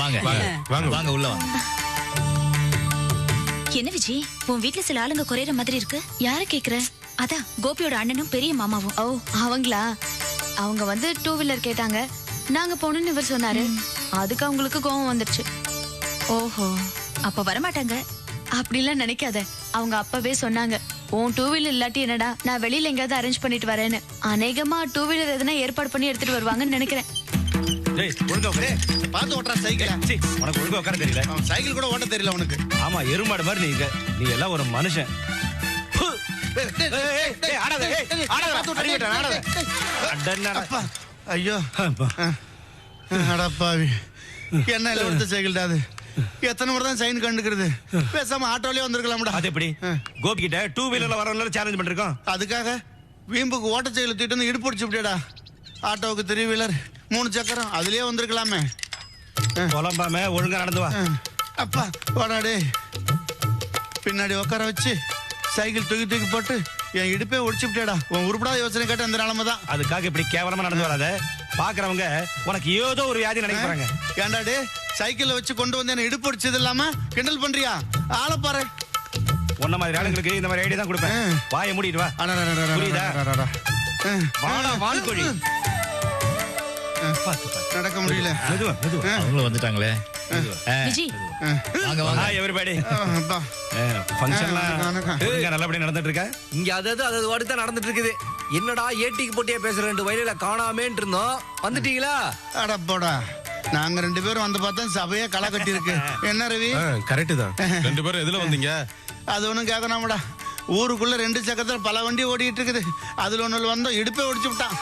வாங்க வாங்க வாங்க உள்ள வாங்க. என்ன விஜய், உன் வீட்டுல சில ஆளுங்க குறையற மாதிரி இருக்கு. யார கேக்குற? அதான் கோபியோட அண்ணனும் பெரிய மாமாவும். ஓ அவங்களா? அவங்க வந்து 2 வீலர் கேட்டாங்க, நாங்க போகணும்னு இவர் சொன்னாரு. அதுக்கு அவங்களுக்கு கோவம் வந்துருச்சு. ஓஹோ, அப்ப வரமாட்டாங்க. அப்படிலாம் நினைக்காத, அவங்க அப்பவே சொன்னாங்க உன் 2 வீலர் இல்லாட்டி என்னடா, நான் வெளியில எங்கேயாவது அரேஞ்ச் பண்ணிட்டு வரேன்னு. அநேகமா 2 வீலர் எதுனா ஏற்பாடு பண்ணி எடுத்துட்டு வருவாங்கன்னு நினைக்கிறேன். பாத்து ஓட்டுறா சைக்கிள். உனக்கு ஒழுங்கா உட்கார தெரியல. சைக்கிள் கூட ஓட்ட தெரியல உனக்கு. ஆமா, எருமாடு மாதிரி நீ எல்லாம் ஒரு மனுஷன். ஐயோ அடப்பாவி, என்ன இல்ல எடுத்த சைக்கிள் அது. எத்தனை முறை தான் சைன் கண்டுக்கிறது? பேசாம ஆட்டோலயே வந்திருக்கலாம்டா. அது எப்படி கோபி கிட்ட 2 வீலர்ல வரவங்க சேலஞ்ச் பண்ணிருக்கோம். அதுக்காக வீம்புக்கு ஓட்ட சைக்கிள் தூக்கிட்டு வந்து இடுப்பு பிடிச்சு விட்டியடா. ஆட்டோவுக்கு 3 வீலர் 3 சக்கரம் அதுலயே வந்திருக்கலாமே. புலம்பாம ஒழுங்கா நடந்து வா. அப்பா போடாடே, பின்னாடி உட்கார வச்சு சைக்கிள் தூக்கி தூக்கி போட்டு என் இடுப்பே ஒடிச்சு விட்டேடா. உன் உருப்படாத யோசனை கேட்ட அந்த நிலைமை தான். அதுக்காக இப்படி கேவலமா நடந்து வராத. பாக்குறவங்க உனக்கு ஏதோ ஒரு வியாதி நினைக்கிறாங்க. ஏண்டாடே, சைக்கிள வச்சு கொண்டு வந்து என்ன இடுப்பு ஒடிச்சது இல்லாம கிண்டல் பண்றியா? ஆளை பாரு. உன்ன மாதிரி ஆளுங்களுக்கு இந்த மாதிரி ஐடியா தான் கொடுப்பேன். வாயை மூடிட்டு வா. புரியுதா? வாடா வான்கோழி. நடக்க முடியல. அவங்களும் வந்துட்டாங்களே. விஜய், வாங்க வாங்க. Hi everybody. ஃபங்க்ஷன்லாம் நல்லபடியா நடந்துட்டு இருக்கா? இங்க அது வாடி தான் நடந்துட்டு இருக்குது. என்னடா ஏட்டிக்கு போட்டியா பேசுற, 2 வயலில காணாமேன்னு இருந்தோம், வந்துட்டீங்களா? அட போடா, நாங்க 2 பேரும் வந்து பார்த்தா சபையே களை கட்டி இருக்கு. என்ன ரவி? கரெக்ட் தான். 2 பேரும் எதுல வந்தீங்க? அது ஒண்ணும் கேட்கணும்டா. ஊருக்குள்ள 2 சக்கரத்துல பல வண்டி ஓடிட்டு இருக்குது. அதுல ஒண்ணு வந்தோம், இடுப்பே ஒடிச்சு விட்டான்.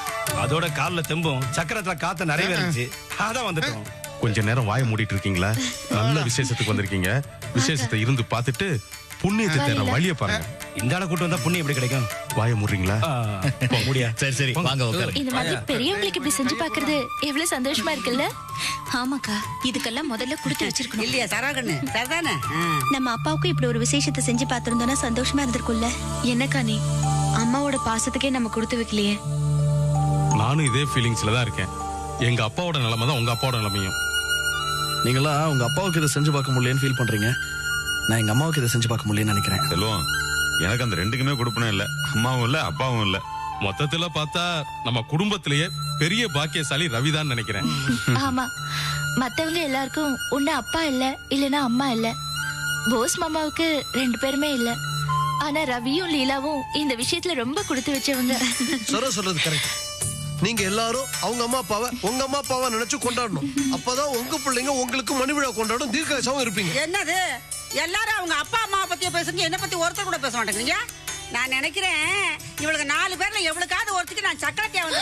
அதோட கால்ல தெம்பும் சக்கரத்துல காத்து நிறைய இருந்துச்சு, அதான் வந்துட்டோம். கொஞ்ச நேரம் வாயை மூடிட்டு இருக்கீங்களா? நல்ல விசேஷத்துக்கு வந்திருக்கீங்க. விசேஷத்தை இருந்து பார்த்துட்டு புண்ணியத்தை தேட வழிய பாருங்க. இந்த ஆளை கூட்டு வந்தா புண்ணியம் எப்படி கிடைக்கும்? வாயை மூடுறீங்களா? முடியா? சரி சரி வாங்க உட்காருங்க. இந்த மாதிரி பெரியவங்களுக்கு இப்படி செஞ்சு பாக்குறது எவ்வளவு சந்தோஷமா இருக்குல்ல? ஆமாக்கா, இதுக்கெல்லாம் முதல்ல கொடுத்து வச்சிருக்கணும் இல்லையா சரவணு? சரிதானே? நம்ம அப்பாவுக்கும் இப்படி ஒரு விசேஷத்தை செஞ்சு பார்த்திருந்தோம்னா சந்தோஷமா இருந்திருக்கும்ல. என்னக்கா நீ அம்மாவோட பாசத்துக்கே நம்ம கொடுத்து வைக்கலையே. நானும் இதே ஃபீலிங்ஸ்ல தான் இருக்கேன். எங்க அப்பாவோட நிலைமை தான் உங்க அப்பாவோட நிலைமையும். நீங்களா உங்க அப்பாவுக்கு இதை செஞ்சு பார்க்க முடியலன்னு ஃபீல் பண்றீங்க. நான் எங்க அம்மாவுக்கு இதை செஞ்சு பார்க்க முடியலன்னு நினைக்கிறேன். செல்வம், எனக்கு அந்த 2க்குமே கொடுப்பனும் இல்ல, அம்மாவும் இல்ல அப்பாவும் இல்ல. மொத்தத்துல பார்த்தா நம்ம குடும்பத்திலேயே பெரிய பாக்கியசாலி ரவிதான் நினைக்கிறேன். ஆமா, மத்தவங்க எல்லாருக்கும் ஒண்ணு அப்பா இல்ல, இல்லனா அம்மா இல்ல. போஸ் மாமாவுக்கு 2 பேருமே இல்ல. ஆனா ரவியும் லீலாவும் இந்த விஷயத்துல ரொம்ப கொடுத்து வச்சவங்க. சொல்றது கரெக்ட். நீங்க எல்லாரும் அவங்க அம்மா அப்பாவை உங்க அம்மா அப்பாவை நினைச்சு கொண்டாடணும். அப்பதான் உங்க பிள்ளைங்க உங்களுக்கு மணி விழா கொண்டாடும், தீர்க்கதரிசனமா இருப்பீங்க. என்னது எல்லாரும் அவங்க அப்பா அம்மாவை பத்தியே பேசுங்க, என்ன பத்தி ஒருத்தர் கூட பேச மாட்டேங்கிறீங்க? நான் நினைக்கிறேன் இவளுக்கு 4 பேர்ல எவ்வளவுக்காவது ஒருத்துக்கு நான் சக்கரத்தையா வந்து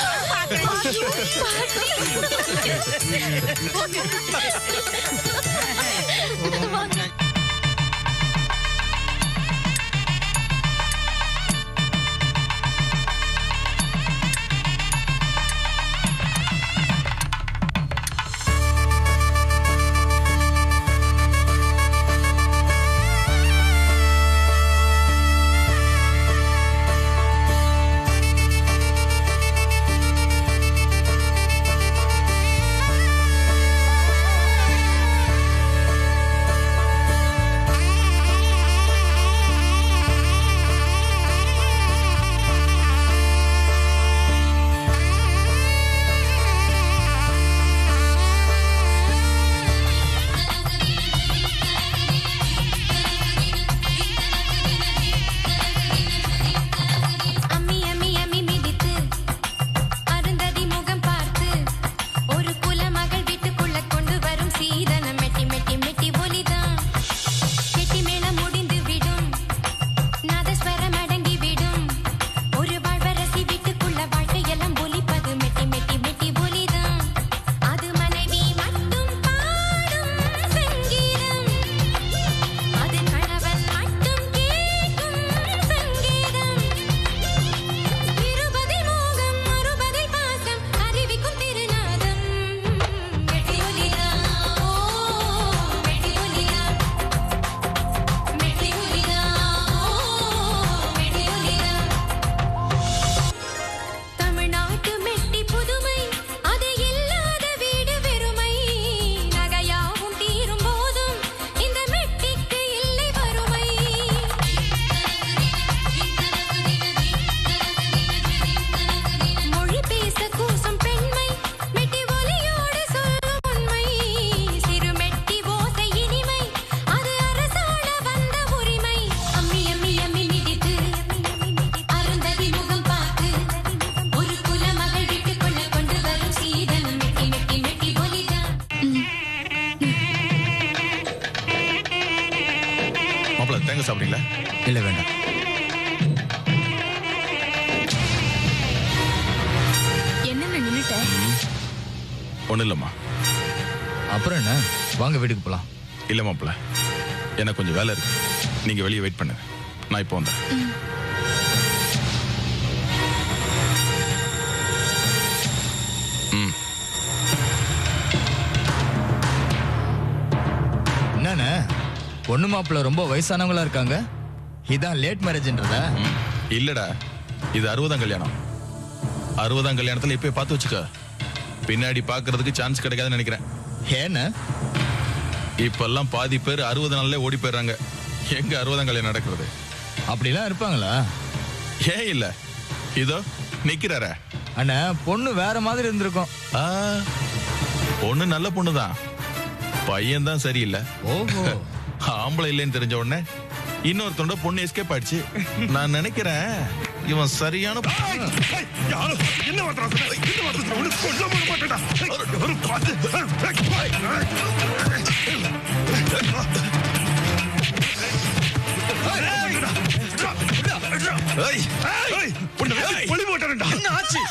மாப்பிள்ள தேங்காய் சாப்பிடுறீங்களா? இல்ல வேண்டாம். என்னன்னு நின்னுட்டேன். ஒண்ணும் இல்லம்மா. அப்புறம் என்ன, வாங்க வீட்டுக்கு போலாம். இல்ல மாப்பிள்ள, எனக்கு கொஞ்சம் வேலை இருக்கு. நீங்க வெளியே வெயிட் பண்ணுங்க, நான் இப்போ வந்துடுறேன். என்னண்ணே பொண்ணு மாப்பிள்ள ரொம்ப வயசானவங்களா இருக்காங்க. இதான் லேட் மேரேஜ்ன்றதா? இல்லடா, இது 60ஆம் கல்யாணம். 60ஆம் கல்யாணத்துல இப்ப பார்த்து வச்சுக்க, பின்னாடி பாக்குறதுக்கு சான்ஸ் கிடைக்காதுன்னு நினைக்கிறேன். ஏன்னா இப்பெல்லாம் பாதி பேர் 60 நாள்ல ஓடி போயிடுறாங்க. எங்க 60ஆம் கல்யாணம் நடக்கிறது? அப்படிலாம் இருப்பாங்களா? ஏன் இல்ல, இதோ நிக்கிறார அண்ணா. பொண்ணு வேற மாதிரி இருந்திருக்கும். பொண்ணு நல்ல பொண்ணுதான், பையன் தான் சரியில்லை. ஓஹோ. ஆம்பளை இல்லைன்னு தெரிஞ்ச உடனே இன்னொருத்தோட பொண்ணு எஸ்கேப் ஆயிடுச்சு. நான் நினைக்கிறேன் இவன் சரியான என்ன ஆச்சு?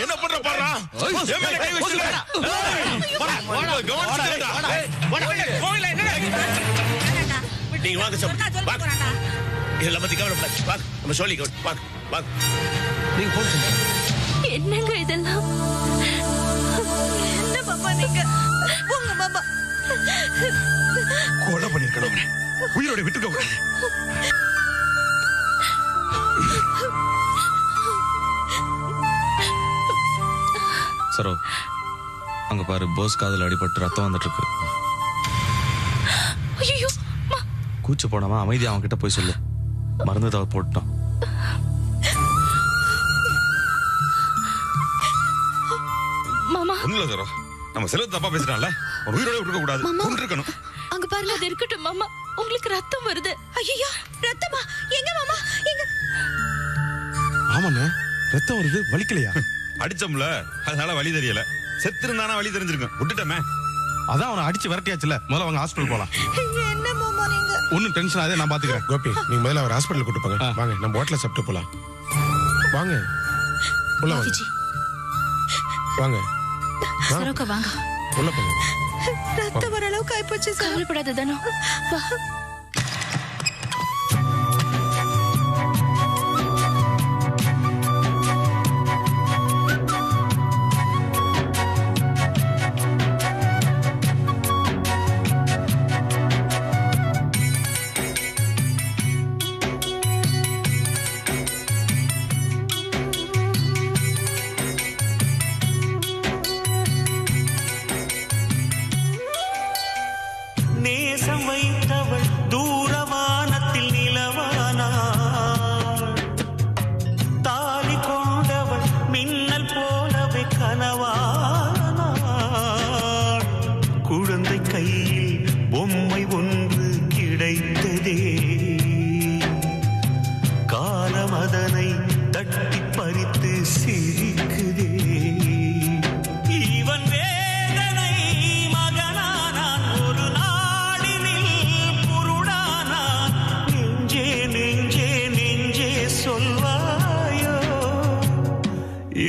என்ன பண்ற பாரு. நீங்க வாங்க சார், இதெல்லாம் பத்தி கவலைப்படாது. வாங்க நம்ம சொல்லி வாங்க வாங்க. நீங்க போங்க. என்னங்க இதெல்லாம்? என்ன பாப்பா நீங்க? உங்க பாப்பா கொலை பண்ணிருக்கணும், உயிரோட விட்டுக்க. சரோ, அங்க பாரு, போஸ் காதுல அடிபட்டு ரத்தம் வந்துட்டு இருக்கு. ஐயோ, கூச்சு போடாம அமைதி அவன் கிட்ட போய் சொல்லு. மருந்து தவ போட்டான். மாமா. ஒண்ணுல சரோ, நம்ம செல்வத்தை தப்பா பேசுறான்ல, உயிரோட விட்டுக்க கூடாது, கொன்றுக்கணும். அங்க பாருங்க, அது இருக்கட்டும் மாமா. உங்களுக்கு ரத்தம் வருது. ஐயோ, ரத்தமா? எங்க மாமா? எங்க? ஆமாண்ணே, ரத்தம் வருது. வலிக்கலையா? அடிச்சோம்ல, அதனால வலி தெரியல. செத்துருந்தானா வலி தெரிஞ்சிருக்கும், விட்டுட்டமே. அதான் அவனை அடிச்சு விரட்டியாச்சுல. முதல்ல அவங்க ஹாஸ்பிட்டல் போலாம். என்ன மாமா நீங்க? ஒன்னும் டென்ஷன் ஆகாதே, நான் பாத்துக்கிறேன். கோபி, நீங்க முதல்ல அவர் ஹாஸ்பிட்டல் கூட்டு போங்க. வாங்க, நம்ம ஹோட்டல்ல சாப்பிட்டு போலாம். வாங்க உள்ள வாங்க. வாங்க சரோக்கா, வாங்க உள்ள போங்க. ரத்தம் வர அளவுக்கு ஆயிப்போச்சு. கவலைப்படாத தானோ. வா.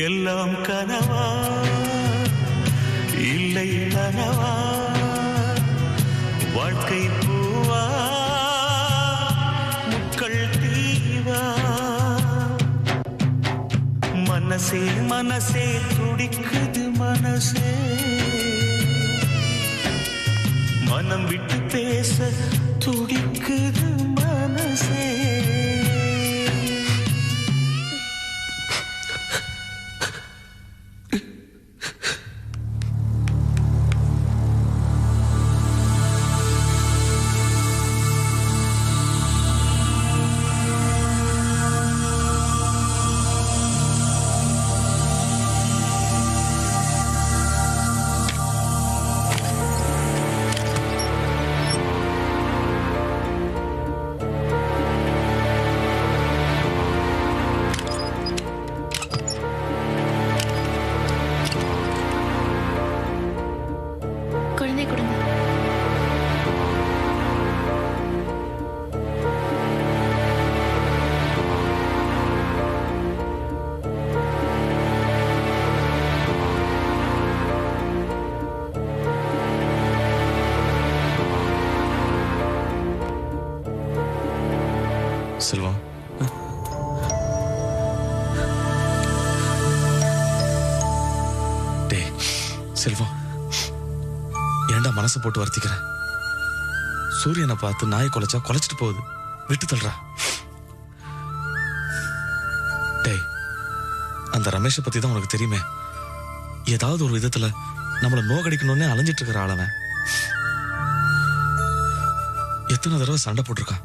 எல்லாம் கனவா இல்லை நனவா வாழ்க்கை பூவா முட்கள் தீவா மனசே மனசே துடிக்குது மனசே மனம் விட்டு பேச துடிக்குது மனசே செல்வம், டேய் செல்வம், ஏன்டா மனசை போட்டு வருத்திக்கிற? சூரியனை பார்த்து நாய் குலைச்சா குலைச்சிட்டு போகுது, விட்டு தள்ளுறா. டேய், அந்த ரமேஷை பத்தி தான் உனக்கு தெரியுமே. ஏதாவது ஒரு விதத்துல நம்மளை நோகடிக்கணும்னே அலைஞ்சிட்டு இருக்கிற ஆளவன். எத்தனை தடவை சண்டை போட்டிருக்கான்,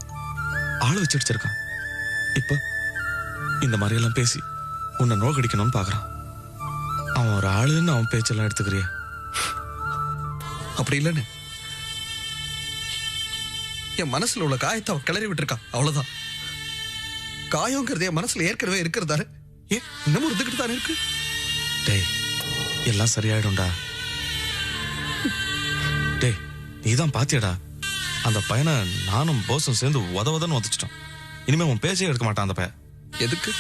ஆளை வச்சு அடிச்சிருக்கான். இப்ப இந்த மாதிரி எல்லாம் பேசி உன்னை நோக்கடிக்கணும்னு பாக்குறான். அவன் ஒரு ஆளுன்னு அவன் பேச்செல்லாம் எடுத்துக்கிறிய? அப்படி இல்லைன்னு என் மனசுல உள்ள காயத்தை அவன் கிளறி விட்டுருக்கான், அவ்வளவுதான். காயங்கிறது என் மனசுல ஏற்கனவே இருக்கிறதாரு, ஏன் இன்னமும் இருந்துகிட்டு தானே இருக்கு. டேய், எல்லாம் சரியாயிடும்டா. டேய், நீதான் பாத்தியடா, அந்த பையனை நானும் போஸும் சேர்ந்து உதவதன்னு வந்துச்சிட்டோம். இனிமே உன் பேச்சே எடுக்க மாட்டான் அந்த பையன். எதுக்கு?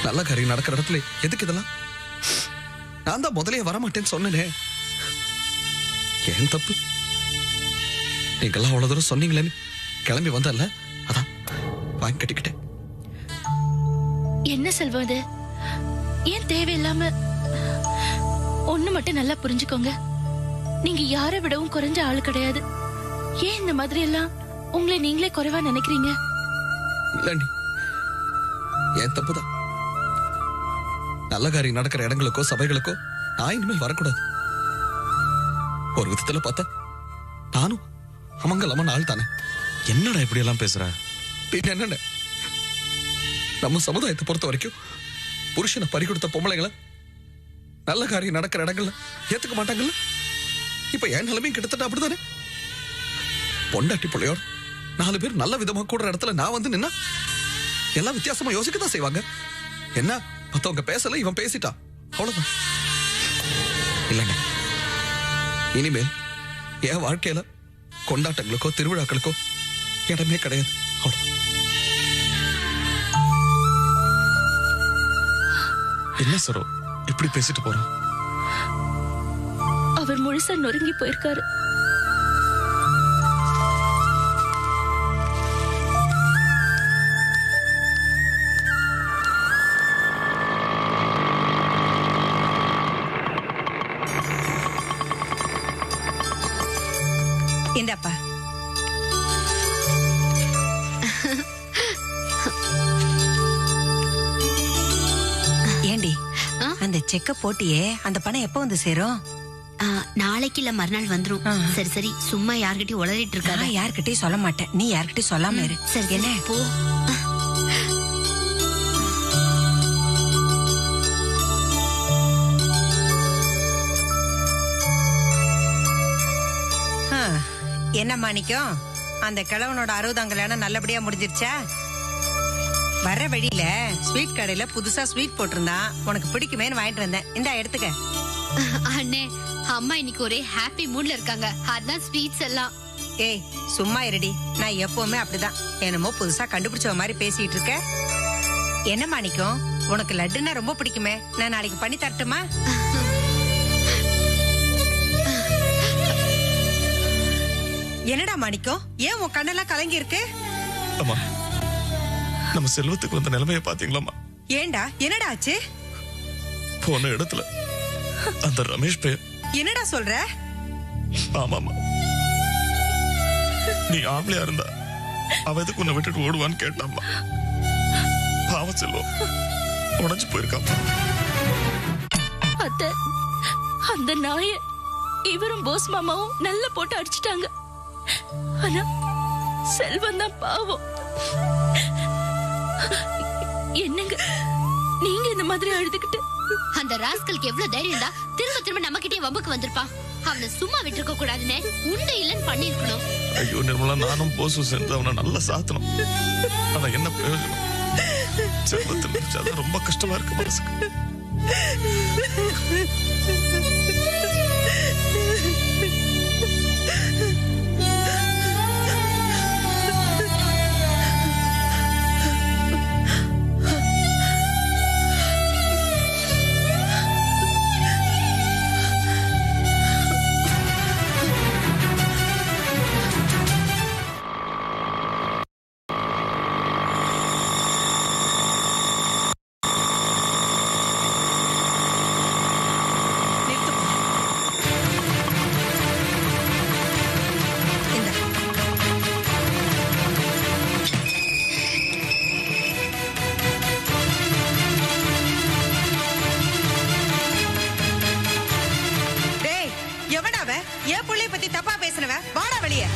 நல்ல காரியம் நடக்கிற இடத்துல எதுக்கு இதெல்லாம்? நான் தான் முதலே வரமாட்டேன்னு சொன்னேனே. ஏன் தப்பு? நீங்கெல்லாம் அவ்வளவு தூரம் சொன்னீங்களேன்னு கிளம்பி வந்தல, அதான் வாங்கி கட்டிக்கிட்டேன். என்ன செல்வம் இது? ஏன் தேவையில்லாம? ஒண்ணு மட்டும் நல்லா புரிஞ்சுக்கோங்க, நீங்க யாரை விடவும் குறைஞ்ச ஆளு கிடையாது. ஏன் இந்த மாதிரி எல்லாம் உங்களை நீங்களே குறைவா நினைக்கிறீங்க? இல்ல, ஏன் தப்புதான். நல்ல காரியம் நடக்கிற இடங்களுக்கோ சபைகளுக்கோ நான் இனிமேல் வரக்கூடாது. ஒரு விதத்துல பார்த்தா நானும் அமங்கலமான ஆள் தானே. என்னடா இப்படி எல்லாம் பேசுற? என்ன, நம்ம சமுதாயத்தை பொறுத்த வரைக்கும் புருஷனை பறி கொடுத்த பொம்பளைங்களை நல்ல காரியம் நடக்கிற இடங்கள்ல ஏத்துக்க மாட்டாங்கல்ல. இப்ப என் நிலைமையும் கிட்டத்தட்ட அப்படித்தானே. பொண்டாட்டி பிள்ளையோட 4 பேர் நல்ல விதமா கூடுற இடத்துல நான் வந்து நின்னா எல்லாம் வித்தியாசமா யோசிக்கதான் செய்வாங்க. என்ன, மத்தவங்க பேசல, இவன் பேசிட்டா, அவ்வளவுதான். இல்லைங்க, இனிமேல் என் வாழ்க்கையில கொண்டாட்டங்களுக்கோ திருவிழாக்களுக்கோ இடமே கிடையாது. என்ன சரோ இப்படி பேசிட்டு போறான்? அவர் முழுசா நொறுங்கி போயிருக்காரு. இந்தப்பா. ஏண்டி அந்த செக்க போட்டியே, அந்த பணம் எப்ப வந்து சேரும்? நாளைக்கு இல்ல மறுநாள் வந்துரும். சரி சரி, சும்மா யார்கிட்டயும் உளறிட்டு இருக்காத. யார்கிட்டயும் சொல்ல மாட்டேன், நீ யார்கிட்டயும் சொல்லாம இரு. சரி என்ன போ. என்ன மாணிக்கம், அந்த கிழவனோட 60ஆம் கல்யாணம் நல்லபடியா முடிஞ்சிருச்சா? வர வழியில ஸ்வீட் கடையில புதுசா ஸ்வீட் போட்டிருந்தான், உனக்கு பிடிக்குமேன்னு வாங்கிட்டு வந்தேன். இந்தா எடுத்துக்க. அண்ணே, அம்மா இன்னைக்கு ஒரே ஹாப்பி மூட்ல இருக்காங்க, அதான் ஸ்வீட்ஸ் எல்லாம். ஏய் சும்மா இருடி, நான் எப்பவுமே அப்படிதான் என்னமோ புதுசா கண்டுபிடிச்ச மாதிரி பேசிட்டு இருக்க. என்ன மாணிக்கம், உனக்கு லட்டுன்னா ரொம்ப பிடிக்குமே, நான் நாளைக்கு பண்ணி தரட்டுமா? என்னடா மாணிக்கம், ஏன் உன் கண்ணெல்லாம் கலங்கி இருக்கு? அம்மா, நம்ம செல்வத்துக்கு வந்த நிலைமையை பாத்தீங்களாமா? ஏண்டா என்னடா ஆச்சு? போன இடத்துல அந்த ரமேஷ் பையன். என்னடா சொல்ற? ஆமாமா, நீ ஆம்பளையா இருந்தா அவ எதுக்கு உன்னை விட்டுட்டு ஓடுவான்னு கேட்டாமா. பாவம் செல்வம் உடஞ்சு போயிருக்காமா. அத்தை, அந்த நாய இவரும் போஸ் மாமாவும் நல்லா போட்டு அடிச்சிட்டாங்க. ஆனா செல்வம் தான் பாவம். என்னங்க நீங்க இந்த மாதிரி அழுதுகிட்டு? அந்த ராஸ்கலுக்கு எவ்வளவு தைரியம் தான் திரும்ப திரும்ப நம்ம கிட்டே வம்புக்கு வந்திருப்பான். அவனை சும்மா விட்டுருக்க கூடாதுன்னு உண்டு இல்லன்னு பண்ணி இருக்கணும். ஐயோ நிர்மலா, நானும் போஸும் சேர்ந்து அவனை நல்லா சாத்தணும். ஆனா என்ன பிரயோஜனம்? செல்வத்தை நினைச்சாதான் ரொம்ப கஷ்டமா இருக்கு மனசுக்கு. என் புள்ளைய பத்தி தப்பா பேசினவ வாடா வெளியே.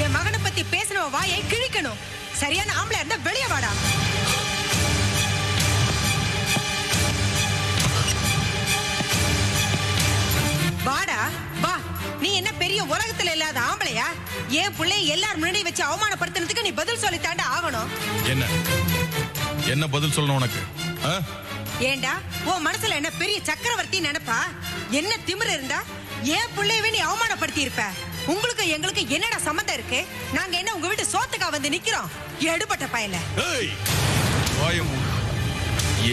என் மகனை பத்தி பேசினவ வாயை கிழிக்கணும். சரியான ஆம்பளை இருந்தா வெளியே வாடா. வாடா வா. நீ என்ன பெரிய உலகத்துல இல்லாத ஆம்பளையா? என் பிள்ளைய எல்லாரும் முன்னாடி வச்சு அவமானப்படுத்தினதுக்கு நீ பதில் சொல்லி தாண்டா ஆகணும். என்ன பதில் சொல்லணும் உனக்கு? ஏண்டா உன் மனசுல என்ன பெரிய சக்கரவர்த்தி நினைப்பா? என்ன திமிரு இருந்தா ஏன் பிள்ளையவே நீ அவமானப்படுத்தி இருப்ப? உங்களுக்கு எங்களுக்கு என்னடா சம்மந்தம் இருக்கு? நாங்க என்ன உங்க வீட்டு சோத்துக்கா வந்து நிக்கிறோம்? எடுபட்ட பயல.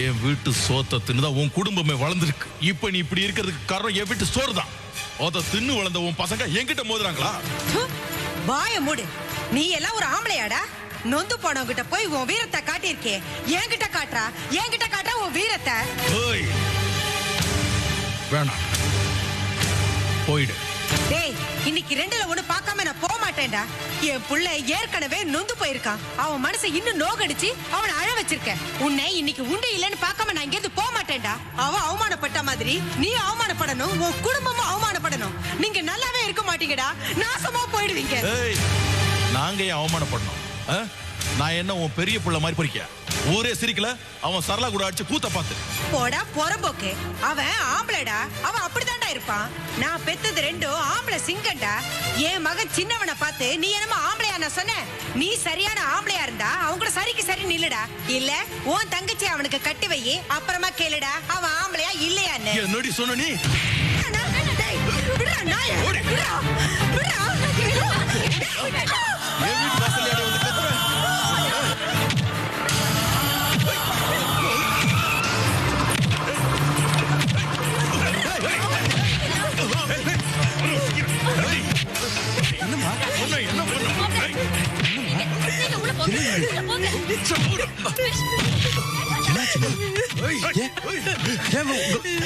என் வீட்டு சோத்தை தின்னுதான் உன் குடும்பமே வளர்ந்துருக்கு. இப்ப நீ இப்படி இருக்கிறதுக்கு காரணம் என் வீட்டு சோறு தான். அத தின்னு வளர்ந்த உன் பசங்க என்கிட்ட மோதுறாங்களா? வாய மூடு. நீ எல்லாம் ஒரு ஆம்பளையாடா? நொந்து போனவங்கிட்ட போய் உன் வீரத்தை காட்டியிருக்கே. என்கிட்ட காட்டுறா உன் வீரத்தை. வேணாம், போயிடு. டேய், இன்னைக்கு ரெண்டுல ஒண்ணு பார்க்காம நான் போக மாட்டேன்டா. என் புள்ள ஏற்கனவே நொந்து போயிருக்கான். அவன் மனசை இன்னும் நோகடிச்சு அவனை அழ வச்சிருக்க. உன்னை இன்னைக்கு உண்டு இல்லன்னு பார்க்காம நான் இங்கிருந்து போக மாட்டேன்டா. அவன் அவமானப்பட்ட மாதிரி நீ அவமானப்படணும். உன் குடும்பமும் அவமானப்படணும். நீங்க நல்லாவே இருக்க மாட்டீங்கடா. நாசமா போயிடுவீங்க. நாங்க ஏன் அவமானப்படணும்? நான் என்ன உன் பெரிய புள்ள மாதிரி பொறிக்க? ஊரே சிரிக்கல, அவன் சரளா கூட அடிச்சு கூத்த பார்த்து. போடா பொறம்போக்கு. அவன் ஆம்பளைடா. அவன் அப்படிதான்டா இருப்பான். நான் பெத்தது ரெண்டும் ஆம்பளை சிங்கண்டா. என் மகன் சின்னவனை பார்த்து நீ என்னமோ ஆம்பளையா நான் சொன்னேன். நீ சரியான ஆம்பளையா இருந்தா அவங்க கூட சரிக்கு சரி நில்லுடா. இல்ல உன் தங்கச்சி அவனுக்கு கட்டி வை, அப்புறமா கேளுடா அவன் ஆம்பளையா இல்லையான்னு. என்னடி சொன்ன நீ?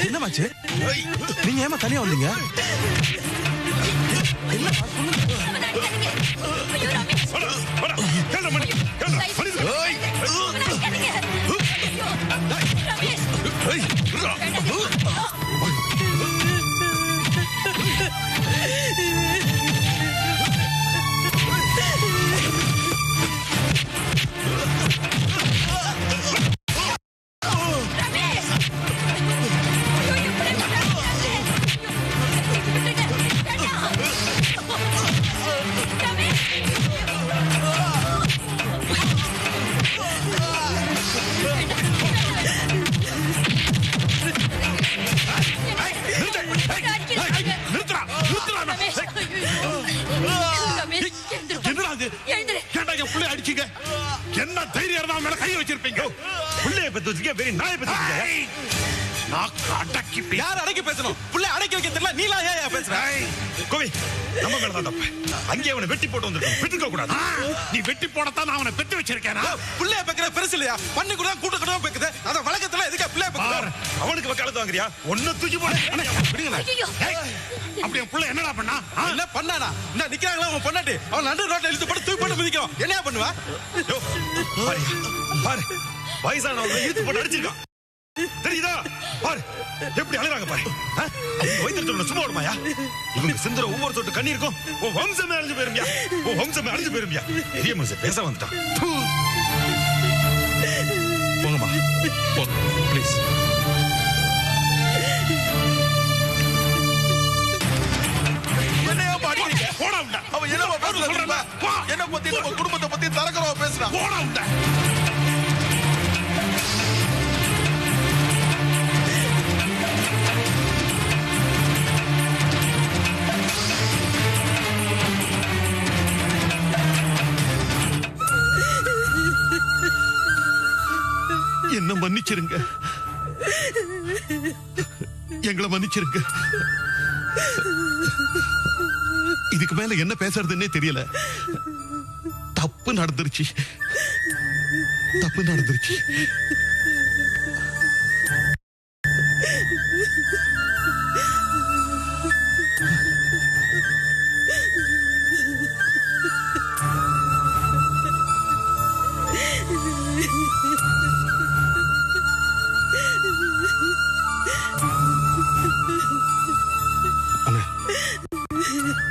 என்னமாச்சு? நீங்க ஏமா தனியா வந்தீங்க? என்ன தைரியம் மேல கைய வச்சிருப்பீங்க? பிள்ளைய பத்தி வச்சுக்க, பெரிய நாயை பத்தி வச்சுக்க. யார் அடக்கி பேசணும்? புள்ள அடக்கி வைக்க தெரியல, நீலா ஏன் பேசுற? கோவி, நம்ம மேலதான் தப்பு. அங்கே அவனை வெட்டி போட்டு வந்திருக்கோம். விட்டுக்க கூடாது. நீ வெட்டி போடத்தான் நான் அவனை பெத்து வச்சிருக்கேனா? புள்ளைய பெக்கிற பெருசு இல்லையா? பண்ணி கூட கூட்ட கூட பெக்குது. அத வழக்கத்துல எதுக்கு புள்ளைய பெக்குற? அவனுக்கு வக்காலத்து வாங்குறியா? ஒண்ணு தூக்கி போடு. விடுங்க. அப்படி புள்ள என்னடா பண்ணா? என்ன பண்ணானா? என்ன நிக்கறாங்களா அவன் பொண்டாட்டி? அவன் நடு ரோட்ல இழுத்து போட்டு தூக்கி போட்டு மிதிக்கிறான். என்னையா பண்ணுவா? பாரு, பாரு. வயசானவங்க இழுத்து போட்டு அடிச்சிருக்கான். தெரியுதா? பாரு எப்படி அழறாங்க பாரு. வைத்திருந்த சும்மா விடுமாயா? இவங்க சிந்துற ஒவ்வொரு சொட்டு கண்ணீருக்கும் உன் வம்சமே அழிஞ்சு போயிருமியா? உன் வம்சமே அழிஞ்சு போயிருமியா? பெரிய மனுஷன் பேச வந்துட்டான். போங்கம்மா, போ ப்ளீஸ். என்னையா பாடிறீங்க? போடா உண்டா. அவன் என்னமா பேசுறான்? என்ன பத்தி நம்ம குடும்பத்தை பத்தி தரக்குறவா பேசுறான். போடா உண்டா. என்ன மன்னிச்சிருங்க, எங்களை மன்னிச்சிருங்க. இதுக்கு மேல என்ன பேசுறதுன்னே தெரியல. தப்பு நடந்துருச்சு, தப்பு நடந்துருச்சு.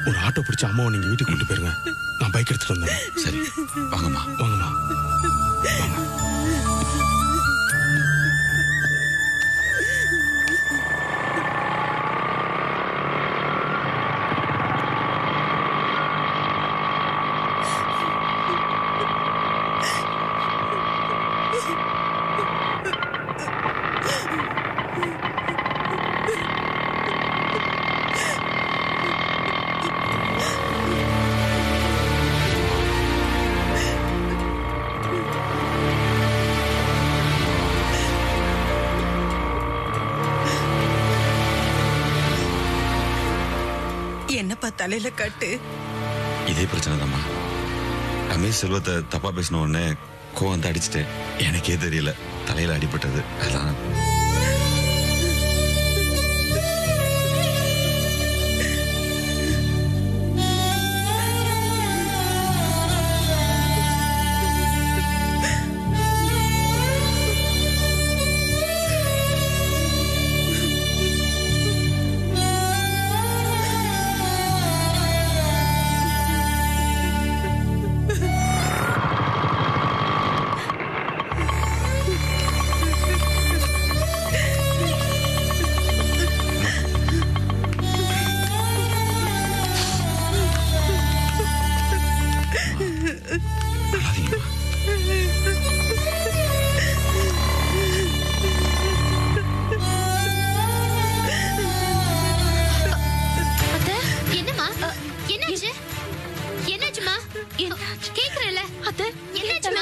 ஒரு ஆட்டோ பிடிச்ச அம்மாவை நீங்க வீட்டுக்கு கூட்டு போயிருங்க. நான் பைக் எடுத்துட்டு வந்தேன். சரி, வாங்கம்மா வாங்கம்மா. என்னப்பா தலையில கட்டு? இதே பிரச்சனை தான்மா. ரமேஷ் செல்வத்தை தப்பா பேசின உடனே கோவம் வந்து அடிச்சுட்டேன். எனக்கே தெரியல தலையில அடிபட்டது. அதான்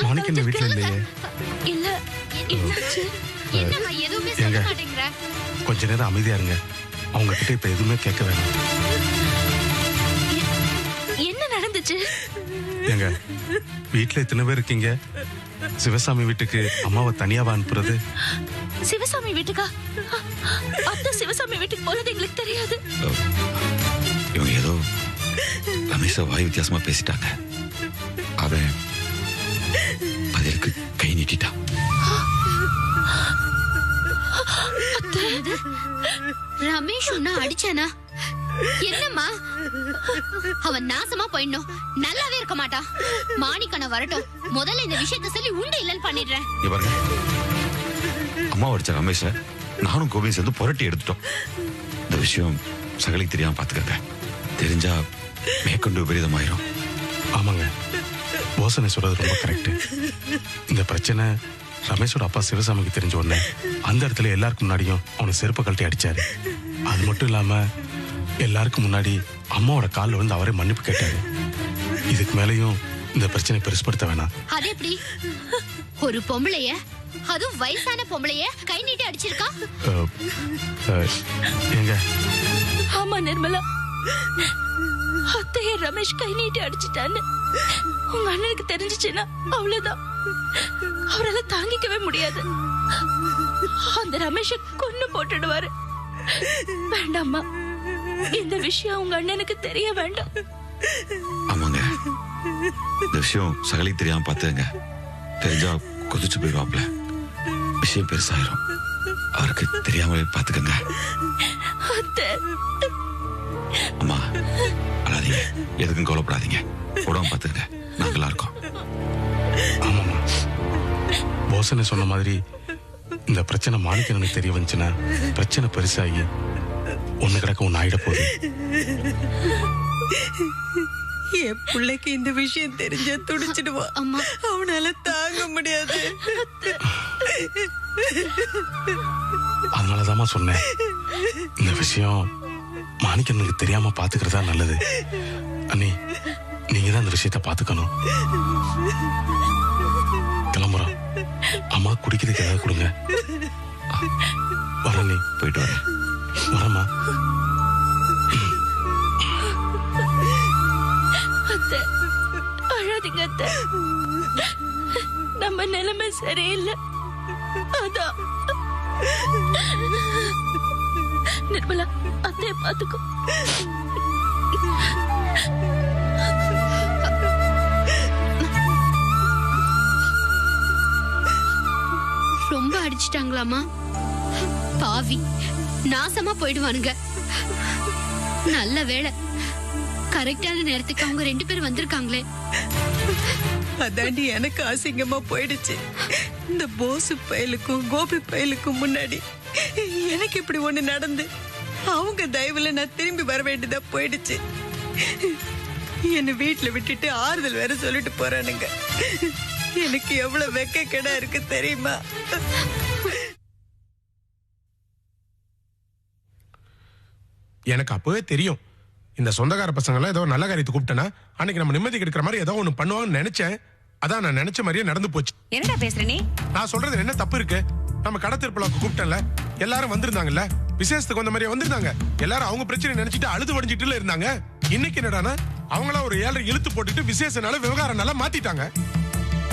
மாணிக்கம் வீட்டுல இல்லையே. இல்ல, என்னாச்சு? என்னம்மா எதுவுமே சொல்ல மாட்டேங்கற? கொஞ்ச நேரம் அமைதியா இருங்க. அவங்க கிட்ட இப்ப எதுவுமே கேட்க வேணாம். என்ன நடந்துச்சு? எங்க வீட்டுல எத்தனை பேர் இருக்கீங்க? சிவசாமி வீட்டுக்கு அம்மாவை தனியாவா அனுப்புறது? சிவசாமி வீட்டுக்கா? அத்தை சிவசாமி வீட்டுக்கு போறது எங்களுக்கு தெரியாது. இவங்க ஏதோ ரமேஷ வாய் வித்தியாசமா பேசிட்டாங்க. அவன் பதிலுக்கு கை நீட்டிட்டான். ரமேஷ் உன்ன அடிச்சானா? என்னம்மா அவன் நாசமா போயிடணும். நல்லாவே இருக்க மாட்டா. மாணிக்கன வரட்டும், முதல்ல இந்த விஷயத்தை சொல்லி உண்டு இல்லன்னு பண்ணிடுறேன். அம்மா அடிச்ச ரமேஷ நானும் கோபியும் சேர்ந்து புரட்டி எடுத்துட்டோம். இந்த விஷயம் சகலைக்கு தெரியாம பாத்துக்கங்க. தெரிஞ்சா மேற்கொண்டு விபரீதமாயிரும். ஆமாங்க, போசனை சொல்றது ரொம்ப கரெக்ட். இந்த பிரச்சனை ரமேஷோட அப்பா சிவசாமிக்கு தெரிஞ்ச உடனே அந்த இடத்துல எல்லாருக்கும் முன்னாடியும் அவனை செருப்பை கழட்டி அடிச்சாரு. அது மட்டும் இல்லாம எல்லாருக்கும் முன்னாடி அம்மாவோட காலில் வந்து அவரே மன்னிப்பு கேட்டாரு. இதுக்கு மேலேயும் இந்த பிரச்சனை பெருசுப்படுத்த வேணாம். அது எப்படி? ஒரு பொம்பளைய அதுவும் வயசான பொம்பளைய கை நீட்டி அடிச்சிருக்கா. எங்க ஆமா நிர்மலா, அத்தைய ரமேஷ் கை நீட்டி அடிச்சிட்டான்னு உங்க அண்ணனுக்கு தெரிஞ்சிச்சுன்னா அவ்வளவுதான். அவரால் தாங்கிக்கவே முடியாது. அந்த ரமேஷ கொன்னு போட்டுடுவாரு. வேண்டாம்மா, இந்த விஷயம் உங்க அண்ணனுக்கு தெரிய வேண்டாம். ஆமாங்க, இந்த விஷயம் சகலைக்கு தெரியாம பாத்துங்க. தெரிஞ்சா கொதிச்சு போயிடுவாப்ல. விஷயம் பெருசாயிரும். அவருக்கு தெரியாம பாத்துக்கங்க. அம்மா அழாதீங்க, எதுக்கும் கவலைப்படாதீங்க. உடம்பு பாத்துங்க, நாங்களா இருக்கோம். ஆமாம்மா, போசனை சொன்ன மாதிரி இந்த பிரச்சனை மாணிக்கனுக்கு தெரிய வந்துச்சுன்னா பிரச்சனை பெருசாகி ஒண்ணு கிடக்க ஒண்ணு ஆயிட போகுது. என் பிள்ளைக்கு இந்த விஷயம் தெரிஞ்சா துடிச்சிடுவா. அம்மா, அவனால தாங்க முடியாது. அதனாலதாம்மா சொன்னேன், இந்த விஷயம் மாணிக்கனுக்கு தெரியாம பாத்துக்கிறதா நல்லது. அண்ணி, நீங்க தான் இந்த விஷயத்த பாத்துக்கணும். கிளம்புறோம். அம்மா குடிக்கிறதுக்கு ஏதாவது கொடுங்க. வர நீ போயிட்டு வர. வரமா. அத்தை, அழாதீங்க அத்தை. நம்ம நிலைமை சரியில்லை. அதான் நிர்மலா, அத்தைய பாத்துக்கோ. ரொம்ப அடிச்சிட்டாங்களாமா? பாவி, நாசமா போயிடுவானுங்க. நல்ல வேளை, கரெக்டான நேரத்துக்கு அவங்க 2 பேரும் வந்திருக்காங்களே. அதாண்டி எனக்கு அசிங்கமா போயிடுச்சு. இந்த போசு பயலுக்கும் கோபி பயலுக்கும் முன்னாடி எனக்கு இப்படி ஒண்ணு நடந்து அவங்க தயவுல நான் திரும்பி வர வேண்டியதா போயிடுச்சு. என்ன வீட்டுல விட்டுட்டு ஆறுதல் வேற சொல்லிட்டு போறானுங்க. எனக்கு எவ்வளவு வெக்கக்கேடா இருக்கு தெரியுமா? எனக்கு அப்பவே தெரியும், இந்த சொந்தக்கார பசங்க எல்லாம் ஏதோ நல்ல காரியத்தை கூப்பிட்டனா அன்னைக்கு நம்ம நிம்மதி கிடைக்கிற மாதிரி ஏதோ ஒண்ணு பண்ணுவாங்கன்னு நினைச்சேன். அதான் நான் நினைச்ச மாதிரியே நடந்து போச்சு. என்னடா பேசுற நீ? நான் சொல்றது என்ன தப்பு இருக்கு? நம்ம கடை திருப்பலாக்கு கூப்பிட்டேன்ல, எல்லாரும் வந்திருந்தாங்கல்ல, விசேஷத்துக்கு வந்த மாதிரியே வந்திருந்தாங்க. எல்லாரும் அவங்க பிரச்சனை நினைச்சிட்டு அழுது வடிஞ்சிட்டுல இருந்தாங்க. இன்னைக்கு என்னடானா அவங்கள ஒரு 7 இழுத்து போட்டுட்டு விசேஷனால விவகாரம் நல்லா மாத்திட்டாங்க.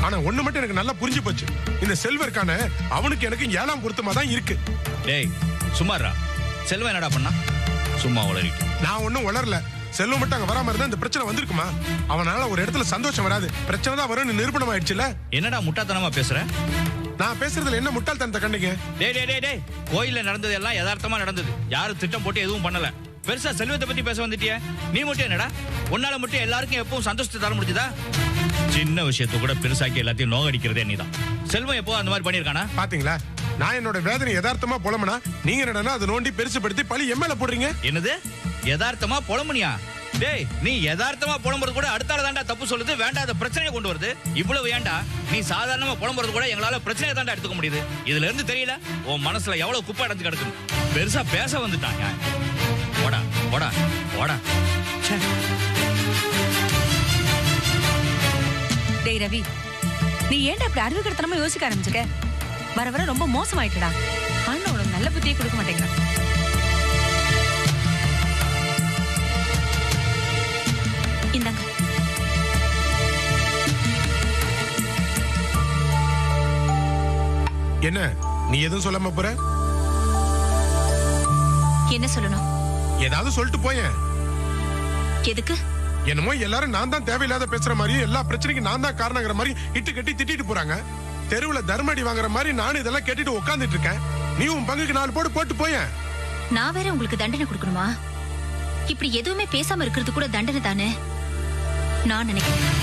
ஆனா ஒண்ணு மட்டும் எனக்கு நல்லா புரிஞ்சு போச்சு, இந்த செல்வருக்கான அவனுக்கு எனக்கு 7ஆம் பொருத்தமா தான் இருக்கு. டேய் சும்மாரா, செல்வம் என்னடா பண்ணா? சும்மா உளறிட்டு. நான் ஒண்ணும் உளரல. செல்வம் மட்டும் அங்க வராம இருந்தா இந்த பிரச்சனை வந்திருக்குமா? அவனால ஒரு இடத்துல சந்தோஷம் வராது, பிரச்சனை தான் வரும்னு நிரூபணம் ஆயிடுச்சுல. என்னடா முட்டாள்தனமா பேசுற? நான் பேசுறதுல என்ன முட்டாள்தனத்தை கண்டீங்க? டேய் டேய் டேய் டேய், கோயில்ல நடந்தது எல்லாம் யதார்த்தமா நடந்தது. யாரும் திட்டம் போட்டு எதுவும் பண்ணல. பெருசா செல்வத்தை பத்தி பேச வந்துட்டியே. நீ மட்டும் என்னடா, உன்னால மட்டும் எல்லாருக்கும் எப்பவும் சந்தோஷத்தை தர முடியுதா? சின்ன விஷயத்தை கூட பெருசாக்கி எல்லாத்தையும் நோகடிக்கிறதே நீதான். செல்வம் எப்போ அந்த மாதிரி பண்ணிருக்கானா? பாத்தீங்களா, நான் என்னோட வேதனை யதார்த்தமா புலம்புனா நீங்க என்னடா அதை நோண்டி பெருசுபடுத்தி பழி எம்எல்ஏ போடுறீங்க. என்னது யதார்த்தமா புலம்புனியா? டேய், நீ யதார்த்தமா புலம்புறது கூட அடுத்தால தாண்டா தப்பு சொல்லுது, வேண்டாத பிரச்சனையை கொண்டு வருது. இவ்வளவு ஏண்டா நீ சாதாரணமா புலம்புறது கூட எங்களால பிரச்சனையை தாண்டா எடுத்துக்க முடியுது. இதுல இருந்து தெரியல உன் மனசுல எவ்வளவு குப்பை அடைஞ்சு கிடக்குது. பெருசா பேச வந்துட்டாங்க. ஓடா ஓடா ஓடா. டேய் ரவி, நீ ஏன்டா இப்படி அறிவு கடத்தனமா யோசிக்க ஆரம்பிச்சிருக்க? வர வர ரொம்ப மோசமாயிட்டுடா. அண்ணன் உனக்கு நல்ல புத்தியை கொடுக்க மாட்டேங்கிறான். இந்தாங்க. என்ன நீ எதுவும் சொல்லாம போற? என்ன சொல்லணும்? ஏதாவது சொல்லிட்டு போயேன். எதுக்கு? என்னமோ எல்லாரும் நான் தான் தேவையில்லாத பேசுற மாதிரி, எல்லா பிரச்சனைக்கும் நான் தான் காரணங்கிற மாதிரி இட்டு கட்டி திட்டிட்டு போறாங்க. தெருவுல தர்மடி வாங்குற மாதிரி நானும் இதெல்லாம் கேட்டுட்டு உட்கார்ந்துட்டு இருக்கேன். நீ உன் பங்குக்கு 4 போட்டு போயேன். நான் வேற உங்களுக்கு தண்டனை கொடுக்கணுமா? இப்படி எதுவுமே பேசாம இருக்கிறது கூட தண்டனை தானே நான் நினைக்கிறேன்.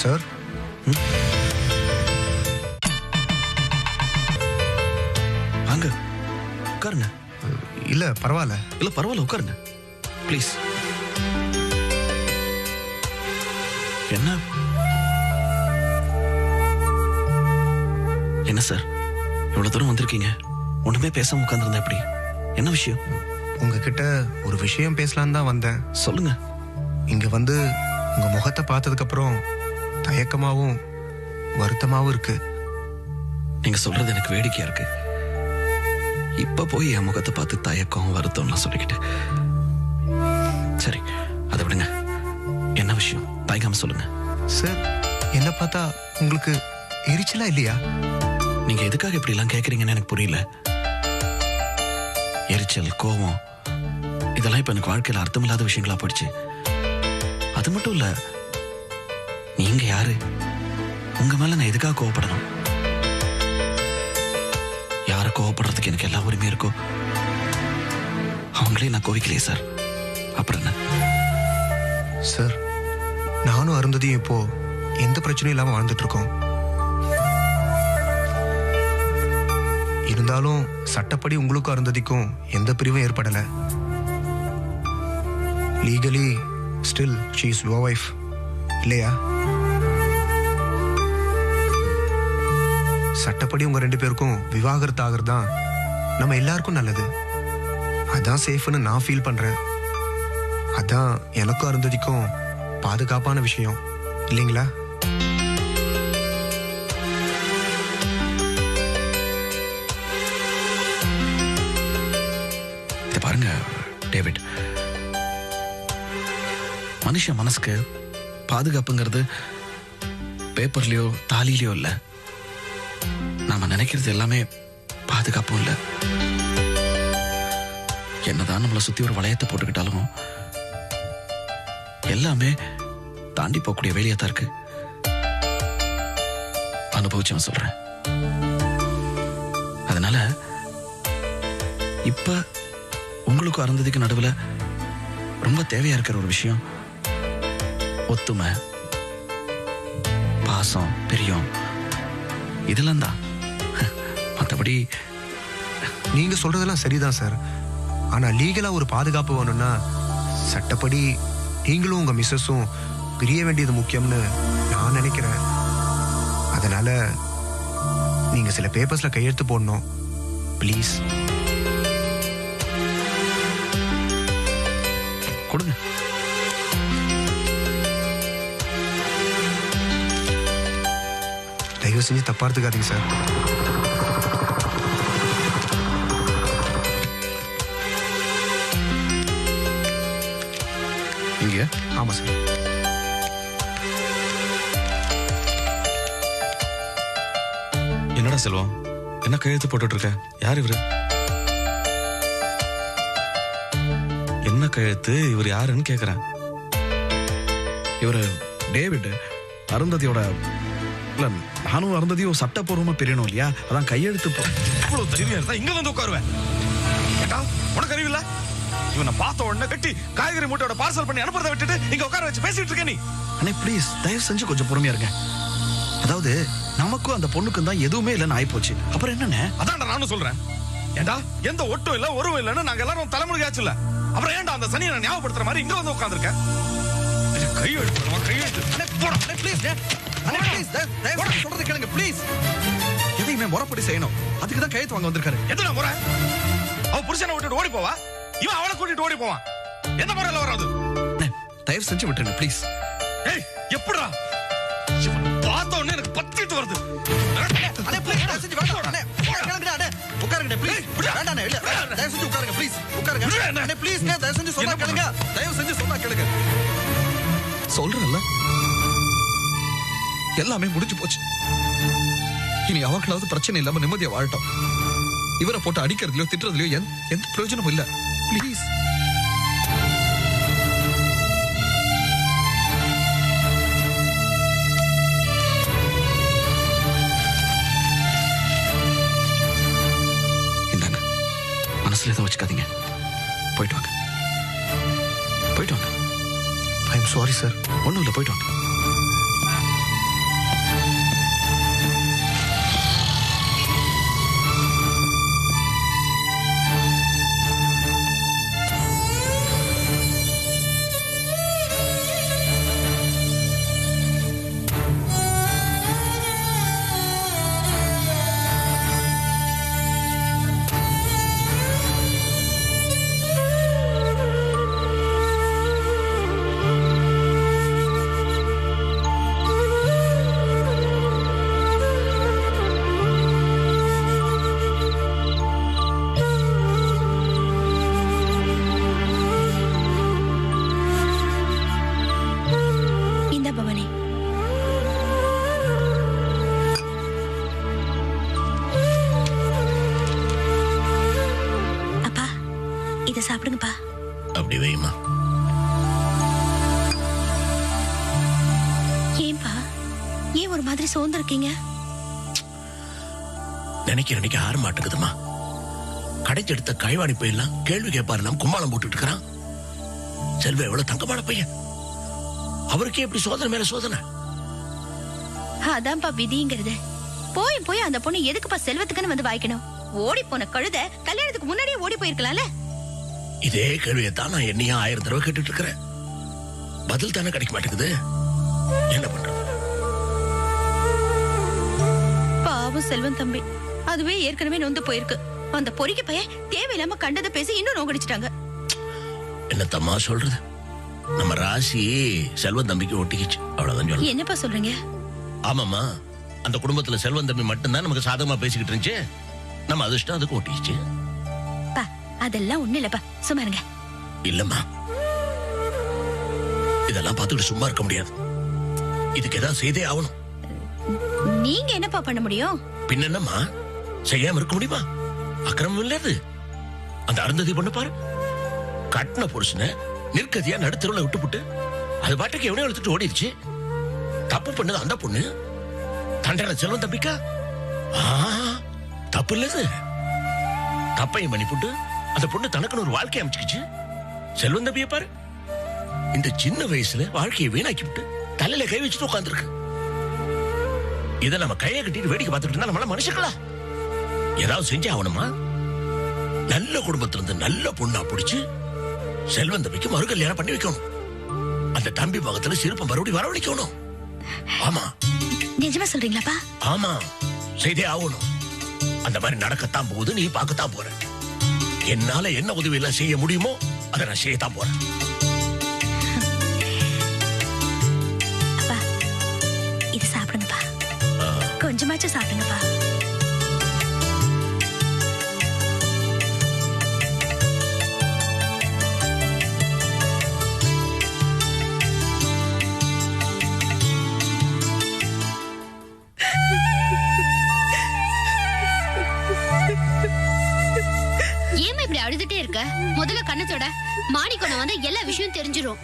சார் வாங்க உட்காருங்க. இல்ல பரவாயில்ல. இல்ல பரவாயில்ல உட்காருங்க ப்ளீஸ். என்ன என்ன சார் இவ்வளவு தூரம் வந்திருக்கீங்க, ஒண்ணுமே பேசாம உட்கார்ந்திருந்தா எப்படி? என்ன விஷயம்? உங்ககிட்ட ஒரு விஷயம் பேசலான்னு தான் வந்தேன். சொல்லுங்க. இங்க வந்து உங்க முகத்தை பார்த்ததுக்கு அப்புறம் தயக்கமாவும் வருத்தமாவும் இருக்கு. நீங்க சொல்றது எனக்கு வேடிக்கையா இருக்கு. இப்ப போய் என் முகத்தை பார்த்து தயக்கம் வருத்தம்லாம் சொல்லிக்கிட்டு. சரி அதை விடுங்க, என்ன விஷயம் தயக்காம சொல்லுங்க. சார் என்ன பார்த்தா உங்களுக்கு எரிச்சலா இல்லையா? நீங்க எதுக்காக இப்படி எல்லாம் கேக்குறீங்கன்னு எனக்கு புரியல. எரிச்சல், கோபம் இதெல்லாம் இப்ப எனக்கு வாழ்க்கையில அர்த்தமில்லாத விஷயங்களா போயிடுச்சு. அது மட்டும் இல்ல, நீங்க யாரு? உங்க மேல நான் எதுக்காக கோவப்படணும்? யார கோவப்படுறதுக்கு எனக்கு எல்லா உரிமையும் இருக்கோ அவங்களே நான் கோவிக்கலையே சார். அப்புறம் என்ன சார்? நானும் அருந்ததியும் இப்போ எந்த பிரச்சனையும் இல்லாம வாழ்ந்துட்டு இருக்கோம். இருந்தாலும் சட்டப்படி உங்களுக்கும் அருந்ததிக்கும் எந்த பிரிவும் ஏற்படல. Legally still she is your wife இல்லையா? சட்டப்படி உங்க 2 பேருக்கும் விவாகரத்து ஆகிறது தான் நம்ம எல்லாருக்கும் நல்லது. அதான் சேஃப்னு நான் ஃபீல் பண்றேன். அதான் எனக்கும் அருந்ததிக்கும் பாதுகாப்பான விஷயம் இல்லைங்களா? இத பாருங்க டேவிட், மனுஷ மனசுக்கு பாதுகாப்புங்கிறது பேப்பர்லயோ தாலிலயோ இல்ல. நாம நினைக்கிறது எல்லாமே பாதுகாப்பும் இல்ல. என்னதான் நம்மளை சுத்தி ஒரு வளையத்தை போட்டுக்கிட்டாலும் எல்லாமே தாண்டி போகக்கூடிய வேலையா தான் இருக்கு. அனுபவிச்சவன் சொல்றேன். அதனால இப்ப உங்களுக்கு அருந்ததிக்கு நடுவுல ரொம்ப தேவையா இருக்கிற ஒரு விஷயம் ஒத்துமை, பாசம், பிரியம் இதெல்லாம் தான். மற்றபடி நீங்க சொல்றதெல்லாம் சரிதான் சார். ஆனா லீகலா ஒரு பாதுகாப்பு வேணும்னா சட்டப்படி நீங்களும் உங்க மிஸ்ஸஸும் பிரிய வேண்டியது முக்கியம்னு நான் நினைக்கிறேன். அதனால நீங்க சில பேப்பர்ஸ்ல கையெழுத்து போடணும் ப்ளீஸ். கொடுங்க. தயவு செஞ்சு தப்பா எடுத்துக்காதீங்க சார். இங்க? ஆமா சார். என்னடா செல்வம், என்ன கையெழுத்து போட்டுட்டு இருக்க? யார் இவரு? என்ன கையெழுத்து? இவர் யாருன்னு கேக்குறேன். இவரு டேவிட், அருந்ததியோட. இல்ல, நானும் அருந்ததியும் சட்டப்பூர்வமா பிரியணும் இல்லையா? அதான் கையெழுத்து இவ்வளவு தைரியம் இருந்தா இங்க வந்து உட்காருவேன். ஏண்டா உனக்கு அறிவில்ல? இவனை பார்த்த உடனே கட்டி காய்கறி மூட்டையோட பார்சல் பண்ணி அனுப்புறதை விட்டுட்டு இங்க உட்கார வச்சு பேசிட்டு இருக்க நீ. அண்ணே ப்ளீஸ் தயவு செஞ்சு கொஞ்சம் பொறுமையா இருங்க. அதாவது நமக்கும் அந்த பொண்ணுக்கும் தான் எதுவுமே இல்லைன்னு ஆயிப்போச்சு. அப்புறம் என்னண்ணே? அதான் நானும் சொல்றேன். ஏண்டா எந்த ஒட்டும் இல்ல ஒருவும் இல்லன்னு நாங்க எல்லாரும் தலைமுறையாச்சு இல்ல. அப்புறம் ஏண்டா அந்த சனியை நான் ஞாபகப்படுத்துற மாதிரி இங்க வந்து உட்கார்ந்திருக்க? கையெழுத்து கையெழுத்து போடா ப்ளீஸ். சொல்றது கேளுங்க ப்ளீஸ். எதையுமே முறைப்படி செய்யணும். அதுக்கு தான் கையெழுத்து வாங்க வந்திருக்காரு. எதுனா முறை? அவ புருஷனை விட்டுட்டு ஓடி போவா, இவன் அவளை கூட்டிட்டு ஓடி போவான். எந்த முறையில வராது? தயவு செஞ்சு விட்டுருங்க ப்ளீஸ். ஏய் எப்படிடா பார்த்த உடனே எனக்கு பத்திட்டு வருது. உட்காருங்க ப்ளீஸ். வேண்டாண்ணே, இல்ல தயவு செஞ்சு உட்காருங்க ப்ளீஸ். உட்காருங்க ப்ளீஸ். தயவு செஞ்சு சொன்னா கேளுங்க. தயவு செஞ்சு சொன்னா கேளுங்க. சொல்றேன்ல, எல்லாமே முடிஞ்சு போச்சு. இனி அவங்களாவது பிரச்சனை இல்லாம நிம்மதியா வாழட்டும். இவரை போட்டு அடிக்கிறதுலயோ திட்டுறதுலயோ எந்த பிரயோஜனமும் இல்ல. ப்ளீஸ். இந்தாங்க, மனசுல எதுவும் வச்சுக்காதீங்க. போயிட்டு வாங்க, போயிட்டு வாங்க. I am sorry sir. ஒண்ணும் இல்ல, போயிட்டு வாங்க. வைமா. ஏன்பா ஏன் ஒரு மாதிரி சோர்ந்து இருக்கீங்க? நினைக்க ஆற மாட்டேங்குதுமா. கடைச்செடுத்த கைவாணி பையெல்லாம் கேள்வி கேட்பாரு கும்மாளம் போட்டுட்டு இருக்கிறான். செல்வ எவ்வளவு தங்கமான பையன், அவருக்கே எப்படி சோதனை மேல சோதனை. அதான்ப்பா விதிங்கிறது. போய் அந்த பொண்ணு எதுக்குப்பா செல்வத்துக்குன்னு வந்து வாய்க்கணும்? ஓடி போன கழுத கல்யாணத்துக்கு முன்னாடியே ஓடி போயிருக்கலாம்ல. இதே கேள்வியைத்தான் நான் என்னையும் 1000 தடவை கேட்டுட்டு இருக்கிறேன். பதில் தானே கிடைக்க மாட்டேங்குது. என்ன பண்றது? பாவம் செல்வன் தம்பி, அதுவே ஏற்கனவே நொந்து போயிருக்கு. அந்த பொறிக்கு பையன் தேவையில்லாம கண்டதை பேசி இன்னும் நோக்கடிச்சிட்டாங்க. என்ன தம்மா சொல்றது? நம்ம ராசி செல்வன் தம்பிக்கு ஒட்டிக்கிச்சு, அவ்வளவுதான் சொல்ல. என்னப்பா சொல்றீங்க? ஆமாமா, அந்த குடும்பத்துல செல்வன் தம்பி மட்டும்தான் நமக்கு சாதகமா பேசிக்கிட்டு இருந்துச்சு. நம்ம அதிர்ஷ்டம் அதுக்கு ஒட்டிக்கிச்சு. அதெல்லாம் ஒண்ணு இல்லப்பா, சும்மா இருங்க. இல்லம்மா, இதெல்லாம் பார்த்துட்டு சும்மா இருக்க முடியாது. இதுக்கு ஏதாவது செய்தே ஆகணும். நீங்க என்னப்பா பண்ண முடியும்? பின்ன என்னம்மா, செய்யாம இருக்க முடியுமா? அக்கிரமம் இல்லது. அந்த அருந்ததி பொண்ணு பாரு, கட்டின புருஷனை நிற்கதியா நடுத்தருவுல விட்டுப்புட்டு அது பாட்டுக்கு எவனையோ எடுத்துட்டு ஓடிடுச்சு. தப்பு பண்ணது அந்த பொண்ணு, தண்டனை செல்வன் தம்பிக்கா? தப்பு இல்லது. தப்பையும் பண்ணி போட்டு அந்த பொண்ணு தனக்குன்னு ஒரு வாழ்க்கையை அமைச்சுக்கிச்சு. செல்வன் தம்பியை பாரு, இந்த சின்ன வயசுல வாழ்க்கையை வீணாக்கி விட்டு தலையில கை வச்சுட்டு உட்காந்துருக்கு. இதை நம்ம கையை கட்டிட்டு வேடிக்கை பார்த்துட்டு இருந்தா நம்மள மனுஷங்களா? ஏதாவது செஞ்சே ஆகணுமா? நல்ல குடும்பத்துல இருந்து நல்ல பொண்ணா பிடிச்சு செல்வன் தம்பிக்கு மறு கல்யாணம் பண்ணி வைக்கணும். அந்த தம்பி பக்கத்துல சிறுப்பம் மறுபடியும் வரவழைக்கணும். ஆமா, நிஜமா சொல்றீங்களாப்பா? ஆமா, செய்தே ஆகணும். அந்த மாதிரி நடக்கத்தான் போகுது, நீ பார்க்கத்தான் போற. என்னால என்ன உதவி எல்லாம் செய்ய முடியுமோ அதை நான் செய்யத்தான் போறேன். அப்பா, இது சாப்பிடுங்கப்பா, கொஞ்சமாச்சும் சாப்பிடுங்கப்பா. ஏமா இப்படி அழுதுட்டே இருக்க? முதல்ல கண்ணத்தோட மாணிக்கொண்ட வந்து எல்லா விஷயம் தெரிஞ்சிரும்.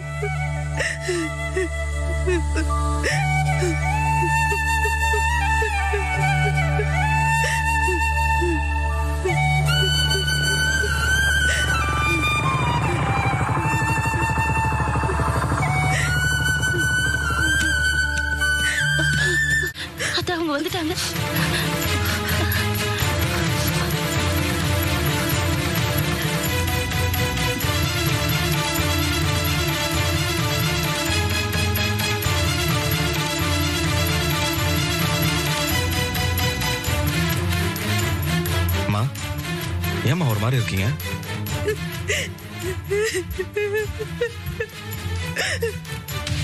அதான் அவங்க வந்துட்டாங்க. ஏமா ஒரு மாதிரி இருக்கீங்க?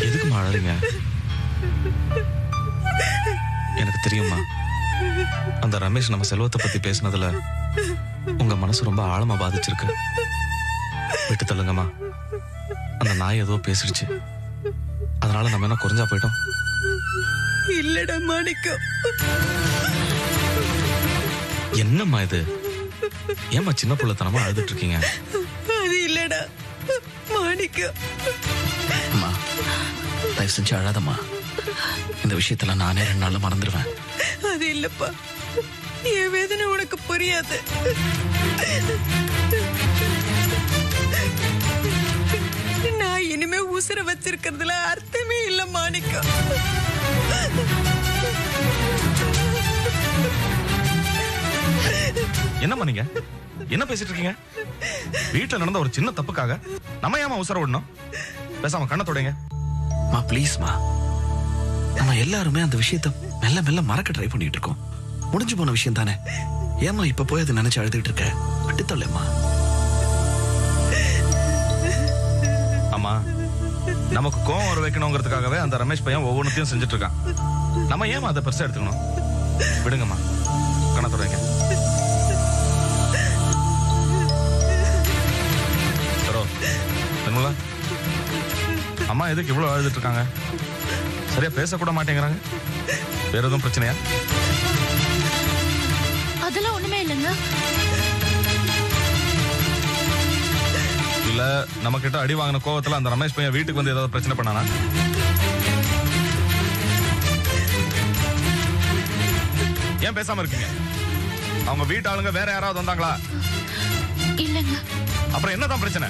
எதுக்குமா அழறீங்க? எனக்கு தெரியுமா, அந்த ரமேஷ் நம்ம செல்வத்தை பத்தி பேசினதுல உங்க மனசு ரொம்ப ஆழமா பாதிச்சிருக்கு. விட்டு தள்ளுங்கம்மா. அந்த நாய் ஏதோ பேசிடுச்சு, அதனால நம்ம என்ன குறைஞ்சா போயிட்டோம்? இல்லடா மாணிக்கம். என்னம்மா இது? ஏமா சின்ன பிள்ளைத்தனமா அழுதுட்டு இருக்கீங்க? அது இல்லடா மாணிக்கம். அம்மா, தயவு செஞ்சு அழாதம்மா. இந்த விஷயத்துல நானே 2 நாள்ல மறந்துடுவேன். அது இல்லப்பா, என் வேதனை உனக்கு புரியாது. நான் இனிமே உசுர வச்சிருக்கிறதுல அர்த்தமே இல்ல மாணிக்கம். என்னம்மா நீங்க என்ன பேசிட்டு இருக்கீங்க? வீட்டுல நடந்த ஒரு சின்ன தப்புக்காக நம்ம ஏமா உசர விடணும்? பேசாம கண்ணை தொடங்க. மா ப்ளீஸ்மா, நம்ம எல்லாருமே அந்த விஷயத்த மெல்ல மெல்ல மறக்க ட்ரை பண்ணிட்டு இருக்கோம். முடிஞ்சு போன விஷயம் தானே. ஏமா இப்ப போய் அதை நினைச்சு அழுதுட்டு இருக்க? விட்டுத்தள்ளேம்மா. அம்மா, நமக்கு கோவம் வர வைக்கணுங்கிறதுக்காகவே அந்த ரமேஷ் பையன் ஒவ்வொன்றுத்தையும் செஞ்சுட்டு இருக்கான். நம்ம ஏமா அதை பெருசா எடுத்துக்கணும்? விடுங்கம்மா, கண்ணை தொடங்க. அம்மா எதுக்கு இவ்வளவு அழுதுட்டு இருக்காங்க? சரியா பேசக்கூட மாட்டேங்கிறாங்க. வேற எதுவும் பிரச்சனையா? அதெல்லாம் ஒண்ணுமே இல்லைங்க. இல்ல நம்ம கிட்ட அடி வாங்கின கோவத்துல அந்த ரமேஷ் பையன் வீட்டுக்கு வந்து ஏதாவது பிரச்சனை பண்ணானா? ஏன் பேசாம இருக்கீங்க? அவங்க வீட்டு ஆளுங்க வேற யாராவது வந்தாங்களா? இல்லங்க. அப்புறம் என்னதான் பிரச்சனை?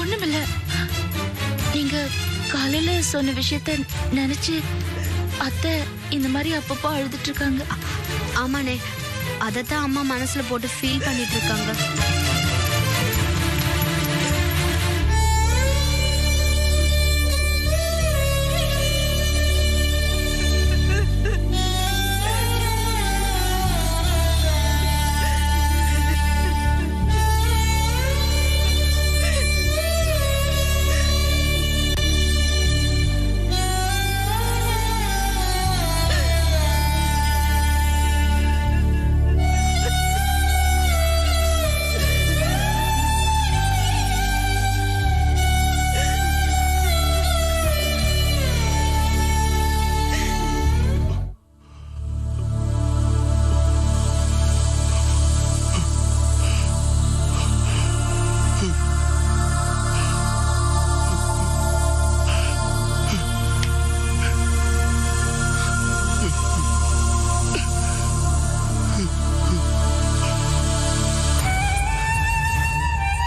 ஒண்ணுமில்ல. நீங்க காலையில சொன்ன விஷயத்த நினைச்சு அத்தை இந்த மாதிரி அப்பப்போ அழுதுட்டு இருக்காங்க. ஆமாண்ணே, அதத்தான் அம்மா மனசுல போட்டு ஃபீல் பண்ணிட்டு இருக்காங்க.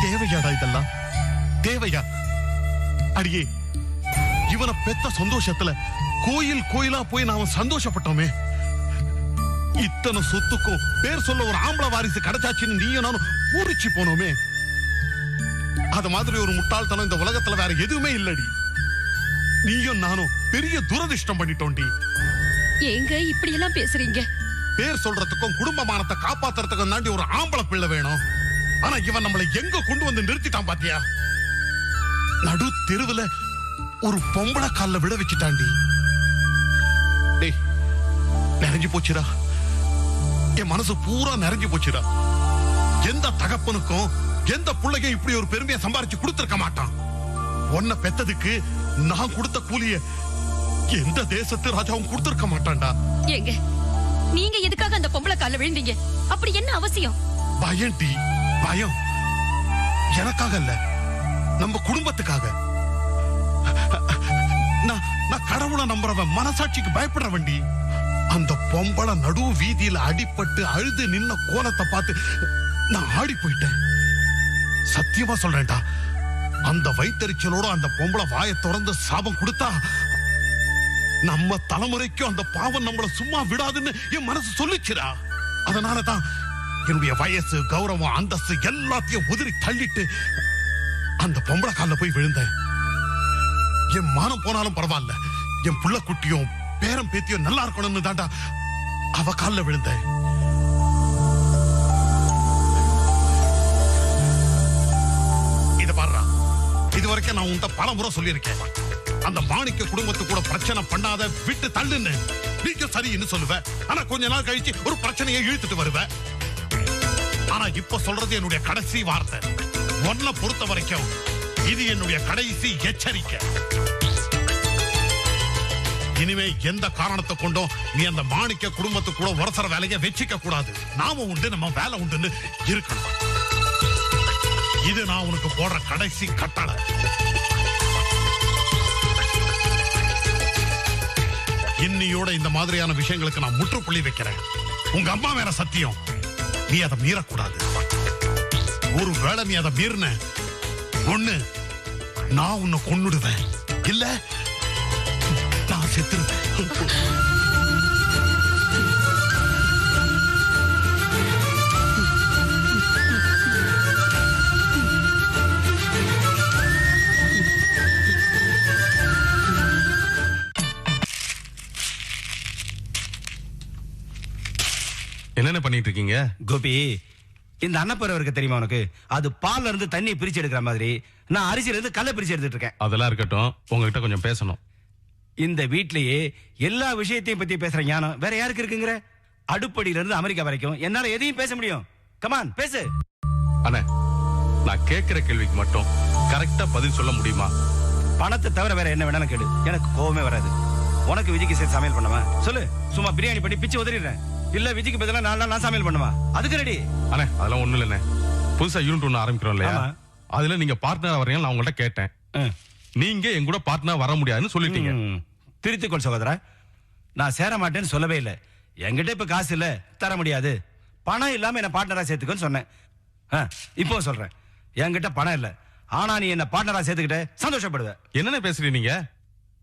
தேவையாடா இதெல்லாம்? தேவையா? அடியே, இவனை பெத்த சந்தோஷத்துல கோயில் கோயிலா போய் நாம சந்தோஷப்பட்டோமே. இத்தனை சொத்துக்கும் பேர் சொல்ல ஒரு ஆம்பளை வாரிசு கிடைச்சாச்சுன்னு நீயும் நானும் பூரிச்சு போனோமே. அது மாதிரி ஒரு முட்டாள்தனம் இந்த உலகத்துல வேற எதுவுமே இல்லடி. நீயும் நானும் பெரிய துரதிர்ஷ்டம் பண்ணிட்டோண்டி. ஏங்க இப்படி எல்லாம் பேசுறீங்க? பேர் சொல்றதுக்கும் குடும்பமானத்தை காப்பாத்துறதுக்கும் தாண்டி ஒரு ஆம்பளை பிள்ளை வேணும். ஆனா இவன் நம்மளை எங்க கொண்டு வந்து நிறுத்திட்டான் பாத்தியா? நடு தெருவுல ஒரு பொம்பளை கால்ல விட வச்சுட்டாண்டி. டேய், நிறைஞ்சு போச்சுடா. என் மனசு பூரா நிறைஞ்சு போச்சுடா. எந்த தகப்பனுக்கும் எந்த பிள்ளைக்கும் இப்படி ஒரு பெருமையை சம்பாரிச்சு கொடுத்திருக்க மாட்டான். உன்னை பெத்ததுக்கு நான் கொடுத்த கூலிய எந்த தேசத்து ராஜாவும் கொடுத்திருக்க மாட்டான்டா. ஏங்க நீங்க எதுக்காக அந்த பொம்பளை கால்ல விழுந்தீங்க? அப்படி என்ன அவசியம்? பயம் டி, பயம். எனக்காக இல்ல, நம்ம குடும்பத்துக்காக. நான் கடவுளை நம்புறவன், மனசாட்சிக்கு பயப்படுறவன்டி. அந்த பொம்பளை நடு வீதியில அடிபட்டு அழுது நின்ன கோலத்தை பார்த்து நான் ஆடி போயிட்டேன். சத்தியமா சொல்றேன்டா, அந்த வயித்தறிச்சலோட அந்த பொம்பளை வாயை திறந்து சாபம் கொடுத்தா நம்ம தலைமுறைக்கும் அந்த பாவம் நம்மள சும்மா விடாதுன்னு என் மனசு சொல்லிச்சுடா. அதனாலதான் என்னுடைய வயசு, கௌரவம், அந்தஸ்து எல்லாத்தையும் உதிரி தள்ளிட்டு அந்த பொம்பளை கால்ல போய் விழுந்தேன். என் மானம் போனாலும் பரவாயில்ல, என் புள்ள குட்டியும் பேரம் பேத்தியும் நல்லா இருக்கணும்னு தாண்டா அவ கால்ல விழுந்தேன். இது பாருடா, இது வரைக்கும் நான் உன்கிட்ட பல முறை சொல்லியிருக்கேன், அந்த மாணிக்க குடும்பத்து கூட பிரச்சனை பண்ணாத, விட்டு தள்ளுன்னு. நீங்க சரின்னு சொல்லுவேன், ஆனா கொஞ்ச நாள் கழிச்சு ஒரு பிரச்சனையை இழுத்துட்டு வருவேன். ஆனா இப்ப சொல்றது என்னுடைய கடைசி வார்த்தை. ஒன்ன பொறுத்த வரைக்கும் இது என்னுடைய கடைசி எச்சரிக்கை. இனிமே எந்த காரணத்தை கொண்டும் நீ அந்த மாணிக்க குடும்பத்து கூட ஒரசர வேலையை வச்சிக்க கூடாது. நாம உண்டு, நம்ம வேலை உண்டுன்னு இருக்கணும். இது நான் உனக்கு போடுற கடைசி கட்டளை. இன்னியோட இந்த மாதிரியான விஷயங்களுக்கு நான் முற்றுப்புள்ளி வைக்கிறேன். உங்க அம்மா மேல சத்தியம், நீ அதை மீறக்கூடாது. ஒரு வேளை நீ அதை மீறின, ஒண்ணு நான் உன்னை கொன்னுடுவேன், இல்ல நான் செத்துருவேன். என்னென்ன பண்ணிட்டு இருக்கீங்க? கோபி, இந்த அன்னப்பறவை இருக்க தெரியுமா உனக்கு? அது பால்ல இருந்து தண்ணி பிரிச்சு எடுக்கிற மாதிரி நான் அரிசியில இருந்து கல்லை பிரிச்சு எடுத்துட்டு இருக்கேன். அதெல்லாம் இருக்கட்டும், உங்ககிட்ட கொஞ்சம் பேசணும். இந்த வீட்லயே எல்லா விஷயத்தையும் பத்தி பேசுற ஞானம் வேற யாருக்கு இருக்குங்கிற? அடுப்படியில இருந்து அமெரிக்கா வரைக்கும் என்னால எதையும் பேச முடியும். கமான் பேசு. அண்ணே, நான் கேட்கிற கேள்விக்கு மட்டும் கரெக்டா பதில் சொல்ல முடியுமா? பணத்தை தவிர வேற என்ன வேணாலும் கேடு, எனக்கு கோவமே வராது. உனக்கு விஜய்க்கு சேர்த்து சமையல் பண்ணுவா சொல்லு. சும்மா பிரியாணி பண்ணி பிச்சு உதறிடுறேன், இல்ல விஜய்க்கு பதிலா நான் சமையல் பண்ணுவா, அதுக்கு ரெடி. அண்ணே, அதெல்லாம் ஒண்ணு இல்லண்ணே. புதுசா யூனிட் ஒன்று ஆரம்பிக்கிறோம் இல்லையா? ஆமா. அதுல நீங்க பார்ட்னரா வரீங்க நான் உங்கள்ட்ட கேட்டேன். நீங்க என் கூட பார்ட்னர் வர முடியாதுன்னு சொல்லிட்டீங்க. திருத்திக்கொள் சகோதரா, நான் சேர மாட்டேன்னு சொல்லவே இல்லை. என்கிட்ட இப்ப காசு இல்ல, தர முடியாது. பணம் இல்லாம என்ன பார்ட்னரா சேர்த்துக்கன்னு சொன்னேன். இப்போ சொல்றேன், என்கிட்ட பணம் இல்ல, ஆனா நீ என்ன பார்ட்னரா சேர்த்துக்கிட்ட சந்தோஷப்படுவ. என்னென்ன பேசுறீங்க நீங்க?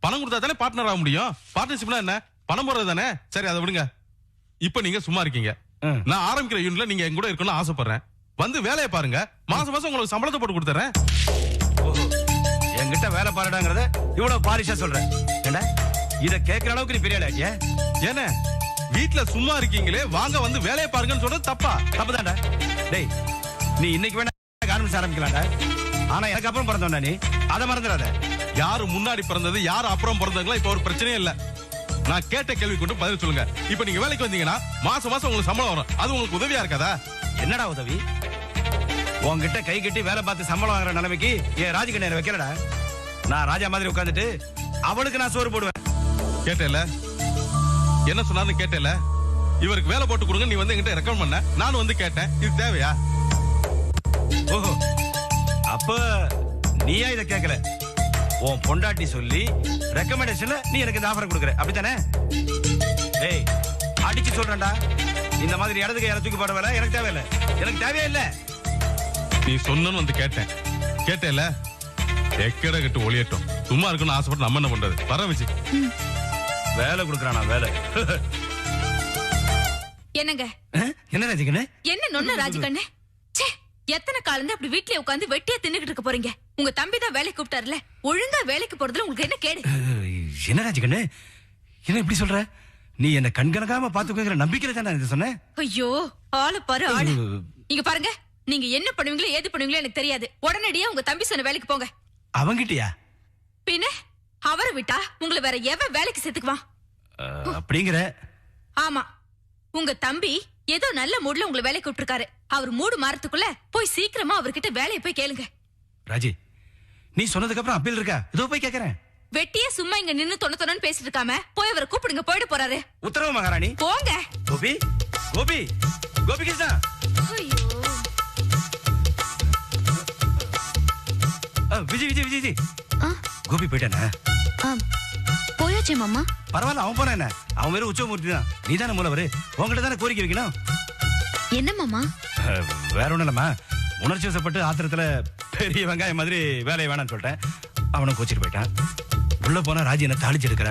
பணம் கொடுத்தா தானே பார்ட்னர் ஆக முடியும். பார்ட்னர்ஷிப்னா என்ன? பணம் போறது தானே. சரி, அதை விடுங்க. இப்ப நீங்க சும்மா இருக்கீங்க. நான் ஆரம்பிக்கிற யூனிட்ல நீங்க என் கூட இருக்கணும்னு ஆசைப்படுறேன். வந்து வேலையை பாருங்க. மாசம் மாசம் உங்களுக்கு சம்பளத்தை போட்டு கொடுத்துறேன். என்கிட்ட வேலை பாருடாங்கறத இவ்வளவு பாரிஷா சொல்றேன். ஏண்டா இத கேக்குற அளவுக்கு நீ பெரிய ஆளாட்டியா? ஏன்னா வீட்ல சும்மா இருக்கீங்களே, வாங்க வந்து வேலையை பாருங்கன்னு சொல்றது தப்பா? தப்புதான்டா. டேய், நீ இன்னைக்கு வேணா கார்மெண்ட்ஸ் ஆரம்பிக்கலாம்டா. ஆனா எனக்கு அப்புறம் பிறந்தவனா நீ, அதை மறந்துடாத. யாரு முன்னாடி பிறந்தது யாரு அப்புறம் பிறந்ததுங்களா இப்ப ஒரு பிரச்சனையே இல்ல. நான் கேட்ட கேள்வி கொண்டு பதில் சொல்லுங்க. இப்ப நீங்க வேலைக்கு வந்தீங்கன்னா மாசம் மாசம் உங்களுக்கு சம்பளம் வரும். அது உங்களுக்கு உதவியா இருக்காதா? என்னடா உதவி? உன்கிட்ட கை கட்டி வேலை பார்த்து சம்பளம் வாங்குற நிலைமைக்கு என் ராஜகண்ணியரை வைக்கிறடா. நான் ராஜா மாதிரி உட்காந்துட்டு அவளுக்கு நான் சோறு போடுவேன். கேட்டேல என்ன சொன்னான்னு கேட்டேல. இவருக்கு வேலை போட்டு கொடுங்க நீ வந்து என்கிட்ட ரெக்கமெண்ட் பண்ண. நானும் வந்து கேட்டேன். இது தேவையா? ஓஹோ, அப்ப நீயா இத கேட்கல, உன் பொண்டாட்டி சொல்லி ரெக்கமெண்டேஷன்ல நீ எனக்கு இந்த ஆஃபர் கொடுக்குற, அப்படித்தானே? டேய், அடிச்சு சொல்றேன்டா, இந்த மாதிரி இடத்துக்கு யாரை தூக்கி போட வேலை எனக்கு தேவையில்லை. எனக்கு தேவையே இல்லை. நீ சொன்னு வந்து கேட்டேன். கேட்டேல, எக்கட கட்டு ஒளியட்டும். சும்மா இருக்குன்னு ஆசைப்பட்டு நம்ம என்ன பண்றது? வர வச்சு வேலை கொடுக்குறானா? வேலை என்னங்க என்ன ராஜிகண்ணே? என்ன நொன்ன ராஜகண்ணே? ச்சே, எத்தனை காலந்து அப்படி வீட்லயே உட்கார்ந்து வெட்டியா தின்னுகிட்டு இருக்க போறீங்க? உங்க தம்பி தான் வேலைக்கு கூப்பிட்டாருல, ஒழுங்கா வேலைக்கு போறதுல உங்களுக்கு என்ன கேடு? என்ன ராஜிகண்ணே என்ன இப்படி சொல்ற? நீ என்ன கண்கணக்காம பாத்துக்கோங்கிற நம்பிக்கையில தானே இது சொன்னேன். ஐயோ, ஆளு பாரு ஆளு. இங்க பாருங்க, நீங்க என்ன பண்ணுவீங்களோ ஏது பண்ணுவீங்களோ எனக்கு தெரியாது. உடனடியா உங்க தம்பி சொன்ன வேலைக்கு போங்க. அவங்கிட்டயா? பின்ன அவரை விட்டா உங்களை வேற எவன் வேலைக்கு சேர்த்துக்குவான்? அப்படிங்கிற? ஆமா, உங்க தம்பி ஏதோ நல்ல மூட்ல உங்களை வேலைக்கு கூப்பிட்டுருக்காரு. அவர் மூடு மாறத்துக்குள்ள போய் சீக்கிரமா அவர்கிட்ட வேலையை போய் கேளுங்க. ராஜி, நீ சொன்னதுக்கு அப்புறம் அப்பீல் இருக்கா? இதோ போய் கேக்குறேன். வெட்டியே சும்மா இங்க நின்னு தொண்ணு பேசிட்டு இருக்காம போய் அவரை கூப்பிடுங்க. போயிட போறாரு. உத்தரவு மகாராணி. போங்க. கோபி, கோபி, கோபி கிருஷ்ணா. விஜய் விஜய் விஜய் விஜய். கோபி போயிட்டானே? போயாச்சே மாமா. பரவாயில்ல, அவன் போன என்ன? அவன் வேற உச்சமூர்த்தி தான். நீ தானே மூலவரு, உங்ககிட்ட தானே கோரிக்கை வைக்கணும். என்ன மாமா? வேற ஒண்ணும் இல்லம்மா, உணர்ச்சி வசப்பட்டு ஆத்திரத்துல பெரிய வெங்காயம் மாதிரி வேலையை வேணாம்னு சொல்லிட்டேன். அவனும் கோச்சிட்டு போயிட்டான். உள்ள போனா ராஜி என்ன தாளிச்சு எடுக்கிற.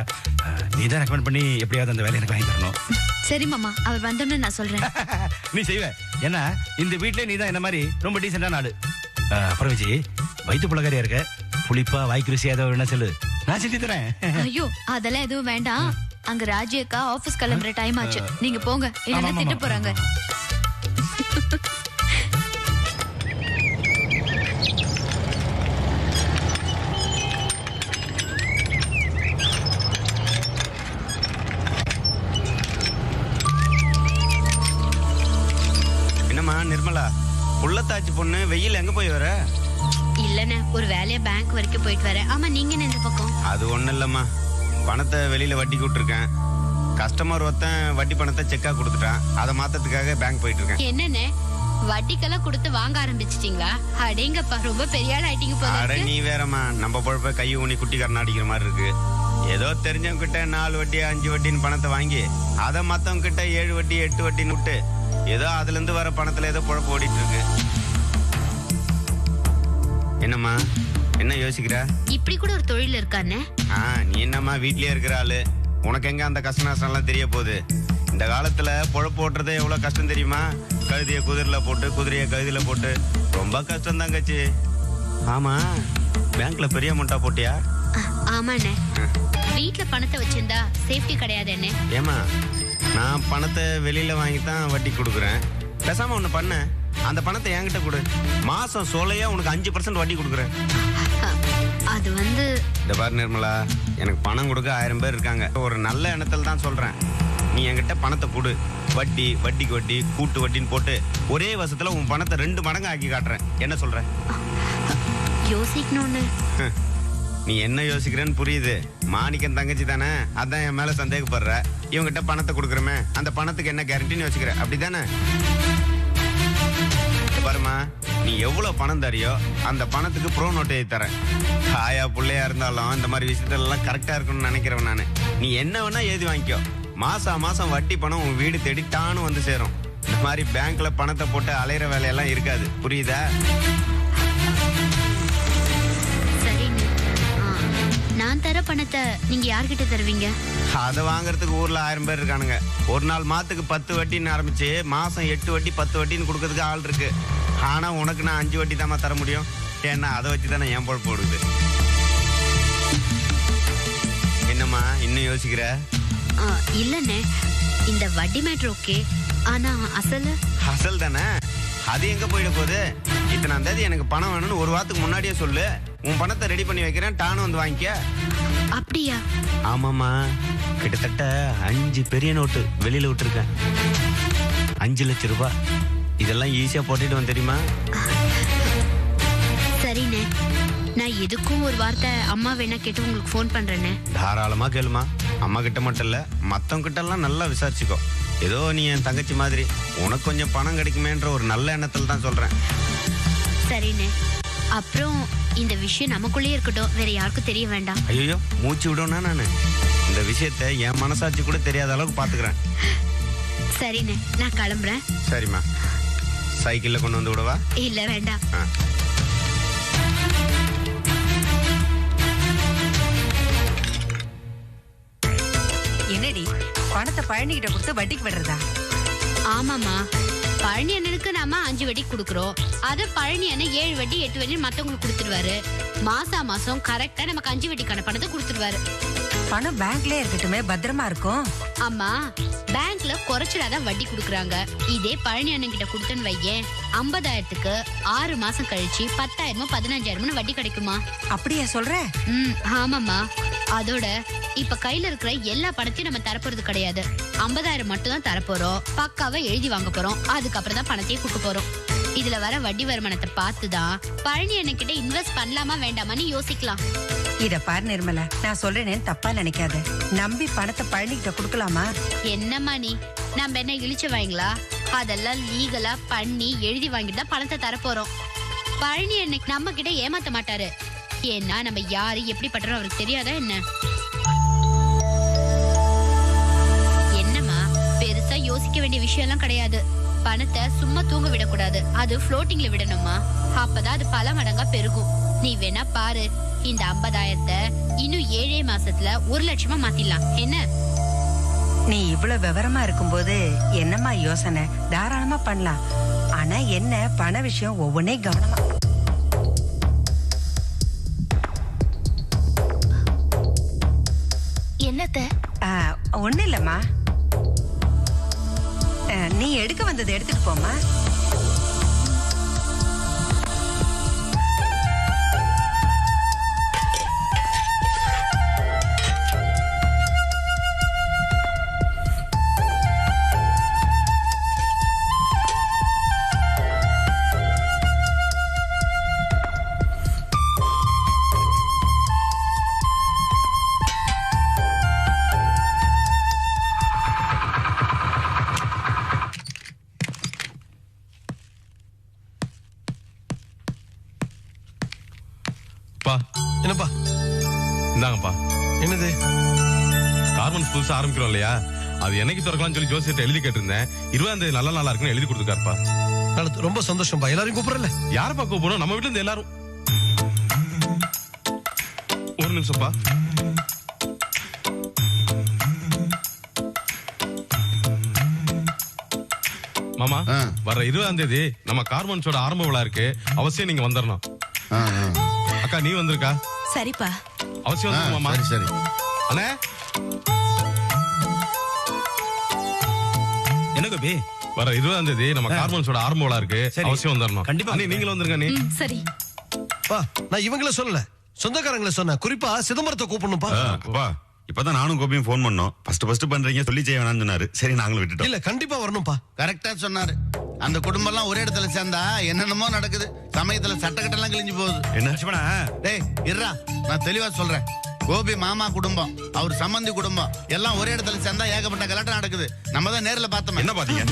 நீ தான் ரெக்கமெண்ட் பண்ணி எப்படியாவது அந்த வேலையை எனக்கு வாங்கி தரணும். சரி மாமா, அவர் வந்தோம்னு நான் சொல்றேன். நீ செய்வ. ஏன்னா இந்த வீட்லயே நீ தான் என்ன மாதிரி ரொம்ப டீசென்டான ஆளு. அப்புறம் விஜய், வயிற்று புலகாரியா இருக்க, புளிப்பா வாய்க்கு ருசியா ஏதோ என்ன சொல்லு, நான் செஞ்சு தரேன். ஐயோ, அதெல்லாம் எதுவும் வேண்டாம். அங்க ராஜி அக்கா ஆபீஸ் கிளம்புற டைம் ஆச்சு. நீங்க போங்க, இல்லைன்னா திட்டு போறாங்க. என்னம்மா நிர்மலா, புள்ளத்தாச்சி பொண்ணு வெயில் எங்க போய் வர? இல்லண்ணே, ஒரு வேலையா பேங்க் வரைக்கும் போயிட்டு வரேன். ஆமா, நீங்க என்ன இந்த பக்கம்? அது ஒண்ணும் இல்லம்மா, பணத்தை வெளியில வட்டி விட்டுருக்கேன். கஸ்டமர் ஒருத்தன் வட்டி பணத்தை செக்கா கொடுத்துட்டான். அதை மாத்தத்துக்காக பேங்க் போயிட்டு இருக்கேன். என்னண்ணே, வட்டிக்கெல்லாம் கொடுத்து வாங்க ஆரம்பிச்சிட்டீங்களா? அடேங்கப்பா, ரொம்ப பெரிய ஆள் ஆயிட்டீங்க போல அட இருக்கு. நீ வேறம்மா, நம்ம பொழப்ப கை ஊனி குட்டி கரணாடிக்கிற மாதிரி இருக்கு. ஏதோ தெரிஞ்சவங்க கிட்ட 4 வட்டி 5 வட்டின்னு பணத்தை வாங்கி அதை மத்தவங்க கிட்ட 7 வட்டி 8 வட்டின்னு விட்டு ஏதோ அதுல இருந்து வர பணத்துல ஏதோ பொழப்பு ஓடிட்டு இருக்கு. என்னம்மா, என்ன யோசிக்கிற? இப்படி கூட ஒரு தொழில் இருக்கானே? நீ என்னம்மா வீட்லயே இருக்கிற ஆளு, உனக்கு எங்க அந்த கஷ்ட நஷ்டம் எல்லாம் தெரிய போகுது? இந்த காலத்துல பொழப்பு ஓட்டுறதே எவ்வளவு கஷ்டம் தெரியுமா? கழுதிய குதிரையில போட்டு, குதிரைய கழுதியில போட்டு ரொம்ப கஷ்டம் தான் கட்சி. ஆமா, பேங்க்ல பெரிய அமௌண்டா போட்டியா? ஆமாண்ணே, வீட்டுல பணத்தை வச்சிருந்தா சேஃப்டி கிடையாது. என்ன ஏமா, நான் பணத்தை வெளியில வாங்கித்தான் வட்டி கொடுக்குறேன். பேசாம ஒண்ணு பண்ண, அந்த பணத்தை என்கிட்ட கொடு. மாசம் சோலையா உனக்கு 5% வட்டி கொடுக்குறேன். அது வந்து இந்த பாரு நிர்மலா, எனக்கு பணம் கொடுக்க 1000 பேர் இருக்காங்க. ஒரு நல்ல எண்ணத்துல தான் சொல்றேன். நீ என்கிட்ட பணத்தை கொடு. வட்டி வட்டிக்கு வட்டி கூட்டு வட்டின்னு போட்டு ஒரே வருஷத்துல உன் பணத்தை 2 மடங்கு ஆக்கி காட்டுறேன். என்ன சொல்ற? யோசிக்கணும்னு. நீ என்ன யோசிக்கிறேன்னு புரியுது. மாணிக்கம் தங்கச்சி தானே, அதான் என் மேல சந்தேகப்படுற. இவங்கிட்ட பணத்தை கொடுக்குறமே, அந்த பணத்துக்கு என்ன கேரண்டின்னு யோசிக்கிற, அப்படித்தானே? பாருமா, நீ எவ்வளவு பணம் தரியோ அந்த பணத்துக்கு ப்ரோ நோட் எழுதி தரேன். தாயா பிள்ளையா இருந்தாலும் இந்த மாதிரி விஷயத்தெல்லாம் கரெக்டா இருக்கணும்னு நினைக்கிறவன் நானு. நீ என்ன வேணா எழுதி வாங்கிக்கோ. மாசம் வட்டி பணம் உன் வீடு தேடி டான்னு வந்து சேரும். இந்த மாதிரி பேங்க்ல பணத்தை போட்டு அலையிற வேலையெல்லாம் இருக்காது. புரியுதா? சரிங்க. நான் தர பணத்தை நீங்க யார்கிட்ட தருவீங்க? அதை வாங்குறதுக்கு ஊர்ல 1000 பேர் இருக்கானுங்க. ஒரு நாள் மாத்துக்கு 10 வட்டின்னு ஆரம்பிச்சு மாசம் 8 வட்டி 10 வட்டின்னு கொடுக்கறதுக்கு ஆள் இருக்கு. ஆனா உனக்கு நான் 5 வட்டி தாமா தர முடியும். ஏன்னா அதை வச்சு தானே என் பொழப்பு ஓடுது. என்னம்மா இன்னும் யோசிக்கிற? இல்லண்ணே, இந்த வட்டி மேட்ரு ஓகே. ஆனா அசல் தானே, அது எங்க போயிட போகுது? இத்தனாம் தேதி எனக்கு பணம் வேணும்னு ஒரு வாரத்துக்கு முன்னாடியே சொல்லு. உன் பணத்தை ரெடி பண்ணி வைக்கிறேன், டானு வந்து வாங்கிக்க. அப்படியா? ஆமாமா, கிட்டத்தட்ட 5 பெரிய நோட்டு வெளியில விட்டுருக்கேன். 5 லட்சம் ரூபாய். இதெல்லாம் ஈஸியா போட்டுட்டு தெரியுமா? சரிண்ணே, நான் எதுக்கும் ஒரு வார்த்தை அம்மா வேணா கேட்டு உங்களுக்கு ஃபோன் பண்றேனே. தாராளமா கேளுமா. அம்மா கிட்ட மட்டும் இல்ல, மத்தவங்க கிட்ட எல்லாம் நல்லா விசாரிச்சுக்கோ. ஏதோ நீ என் தங்கச்சி மாதிரி, உனக்கு கொஞ்சம் பணம் கிடைக்குமேன்ற ஒரு நல்ல எண்ணத்துல தான் சொல்றேன். சரிண்ணே, அப்புறம் இந்த விஷயம் நமக்குள்ளே இருக்கட்டும், வேற யாருக்கும் தெரிய வேண்டாம். ஐயோ, மூச்சு விடும்னா நானு இந்த விஷயத்தை என் மனசாட்சி கூட தெரியாத அளவுக்கு பாத்துக்கிறேன். சரிண்ணே, நான் கிளம்புறேன். சரிம்மா, சைக்கிள்ல கொண்டு வந்து விடவா? இல்ல வேண்டாம். என்னடி பணத்தை பழனிக்கிட்ட கொடுத்து வட்டிக்கு விடுறதா? ஆமாமா, பழனி அண்ணனுக்கு நாம 5 வட்டி கொடுக்குறோம். அது பழனி அண்ணன் 7 வட்டி 8 வட்டி மத்தவங்களுக்கு கொடுத்துருவாரு. மாசம் கரெக்டா நமக்கு 5 வட்டிக்கான பணத்தை கொடுத்துருவாரு. பணம் பேங்க்லயே இருக்கட்டுமே, பத்திரமா இருக்கும். அம்மா, பேங்க்ல குறைச்சிடாதான் வட்டி கொடுக்குறாங்க. இதே பழனி அண்ணன் கிட்ட கொடுத்தேன்னு வையேன், 50,000க்கு 6 மாசம் கழிச்சு 10,000 15,000 வட்டி கிடைக்குமா? அப்படியா சொல்ற? ஆமாம்மா. அதோட இப்ப கையில இருக்கிற எல்லா பணத்தையும் நம்ம தரப்போறது கிடையாது. 50,000 மட்டும் தான் தரப்போறோம். பக்காவா எழுதி வாங்க போறோம். அதுக்கப்புறம் தான் பணத்தையே கொடுக்க போறோம். இதுல வர வட்டி வருமானத்தை பார்த்துதான் பழனி அண்ணன் கிட்ட இன்வெஸ்ட் பண்ணலாமா வேண்டாமான்னு யோசிக்கலாம். இத பாரு நிர்மலா, நான் சொல்றேன்னு தப்பா நினைக்காத. நம்பி பணத்தை பழனிக்கிட்ட கொடுக்கலாமா? என்னம்மா நீ, நம்ம என்ன இழிச்ச வாங்களா? அதெல்லாம் லீகலா பண்ணி எழுதி வாங்கிட்டு தான் பணத்தை தரப்போறோம். பழனி அன்னைக்கு நம்ம கிட்ட ஏமாத்த மாட்டாரு. ஏன்னா நம்ம யாரு எப்படி பண்றோம் அவருக்கு தெரியாதா என்ன? என்னம்மா, பெருசா யோசிக்க வேண்டிய விஷயம் எல்லாம் கிடையாது. பணத்தை சும்மா தூங்க விடக்கூடாது, அது ஃப்ளோட்டிங்ல விடணுமா. அப்பதான் அது பல மடங்கா பெருகும். நீ வேணா பாரு, இந்த 50,000 இன்னும் 7 மாசத்துல 1 லட்சமா மாத்திடலாம். என்ன? நீ இவ்வளவு விவரமா இருக்கும்போது என்னம்மா யோசனை? தாராளமா பண்ணலாம். ஆனா என்ன, பண விஷயம் ஒவ்வொன்னே கவனமா. என்னத்த? ஒண்ணு இல்லம்மா, நீ எடுக்க வந்ததை எடுத்துட்டு போமா. என்னப்பா? இந்தாங்கப்பா. என்னது? கார்மெண்ட்ஸ் புதுசா ஆரம்பிக்கிறோம் இல்லையா, அது என்னைக்கு திறக்கலாம்னு சொல்லி ஜோசியத்தை எழுதி கேட்டிருந்தேன். 20ஆம் தேதி நல்ல நாளா இருக்குன்னு எழுதி கொடுத்துருக்காருப்பா. ரொம்ப சந்தோஷம்பா. எல்லாரையும் கூப்பிடல? யாரப்பா கூப்பிடணும்? நம்ம வீட்டுல இருந்து எல்லாரும். ஒரு நிமிஷம்ப்பா. மாமா, வர 20ஆம் தேதி நம்ம கார்மெண்ட்ஸோட ஆரம்ப விழா இருக்கு. அவசியம் நீங்க வந்துடணும். அக்கா, நீ வந்திருக்கா? சரிப்பா, அவசியம் வந்து மாமா. சரி அண்ணே. என்ன கோபி? வர 20ஆம் தேதி நம்ம கார்மெண்ட்ஸோட ஆரம்ப விழா இருக்கு. அவசியம் வந்துடணும். கண்டிப்பா. நீங்களும் வந்துருங்க. நீ சரி. நான் இவங்கள சொல்லல, சொந்தக்காரங்களை சொன்ன. குறிப்பா சிதம்பரத்தை கூப்பிடணும்பா. இப்பதான் நானும் கோபியும் போன் பண்ணோம். ஃபர்ஸ்ட் பண்றீங்க சொல்லி செய்ய வேணாம்னு சொன்னாரு. சரி, நாங்களும் விட்டுட்டோம். இல்ல, கண்டிப்பா வரணும்பா. கரெக்டா சொன்னாரு. அந்த குடும்பம் எல்லாம் ஒரே இடத்துல சேர்ந்தா என்னென்னமோ நடக்குது. சமயத்துல சட்டக்கட்டெல்லாம் கிழிஞ்சு போகுது. என்ன? டேய் இருடா, நான் தெளிவா சொல்றேன். கோபி மாமா குடும்பம், அவர் சம்பந்தி குடும்பம் எல்லாம் ஒரே இடத்துல சேர்ந்தா ஏகப்பட்ட கலாட்டம் நடக்குது. நம்ம தான் நேர்ல பார்த்தோம். என்ன பாத்தீங்க?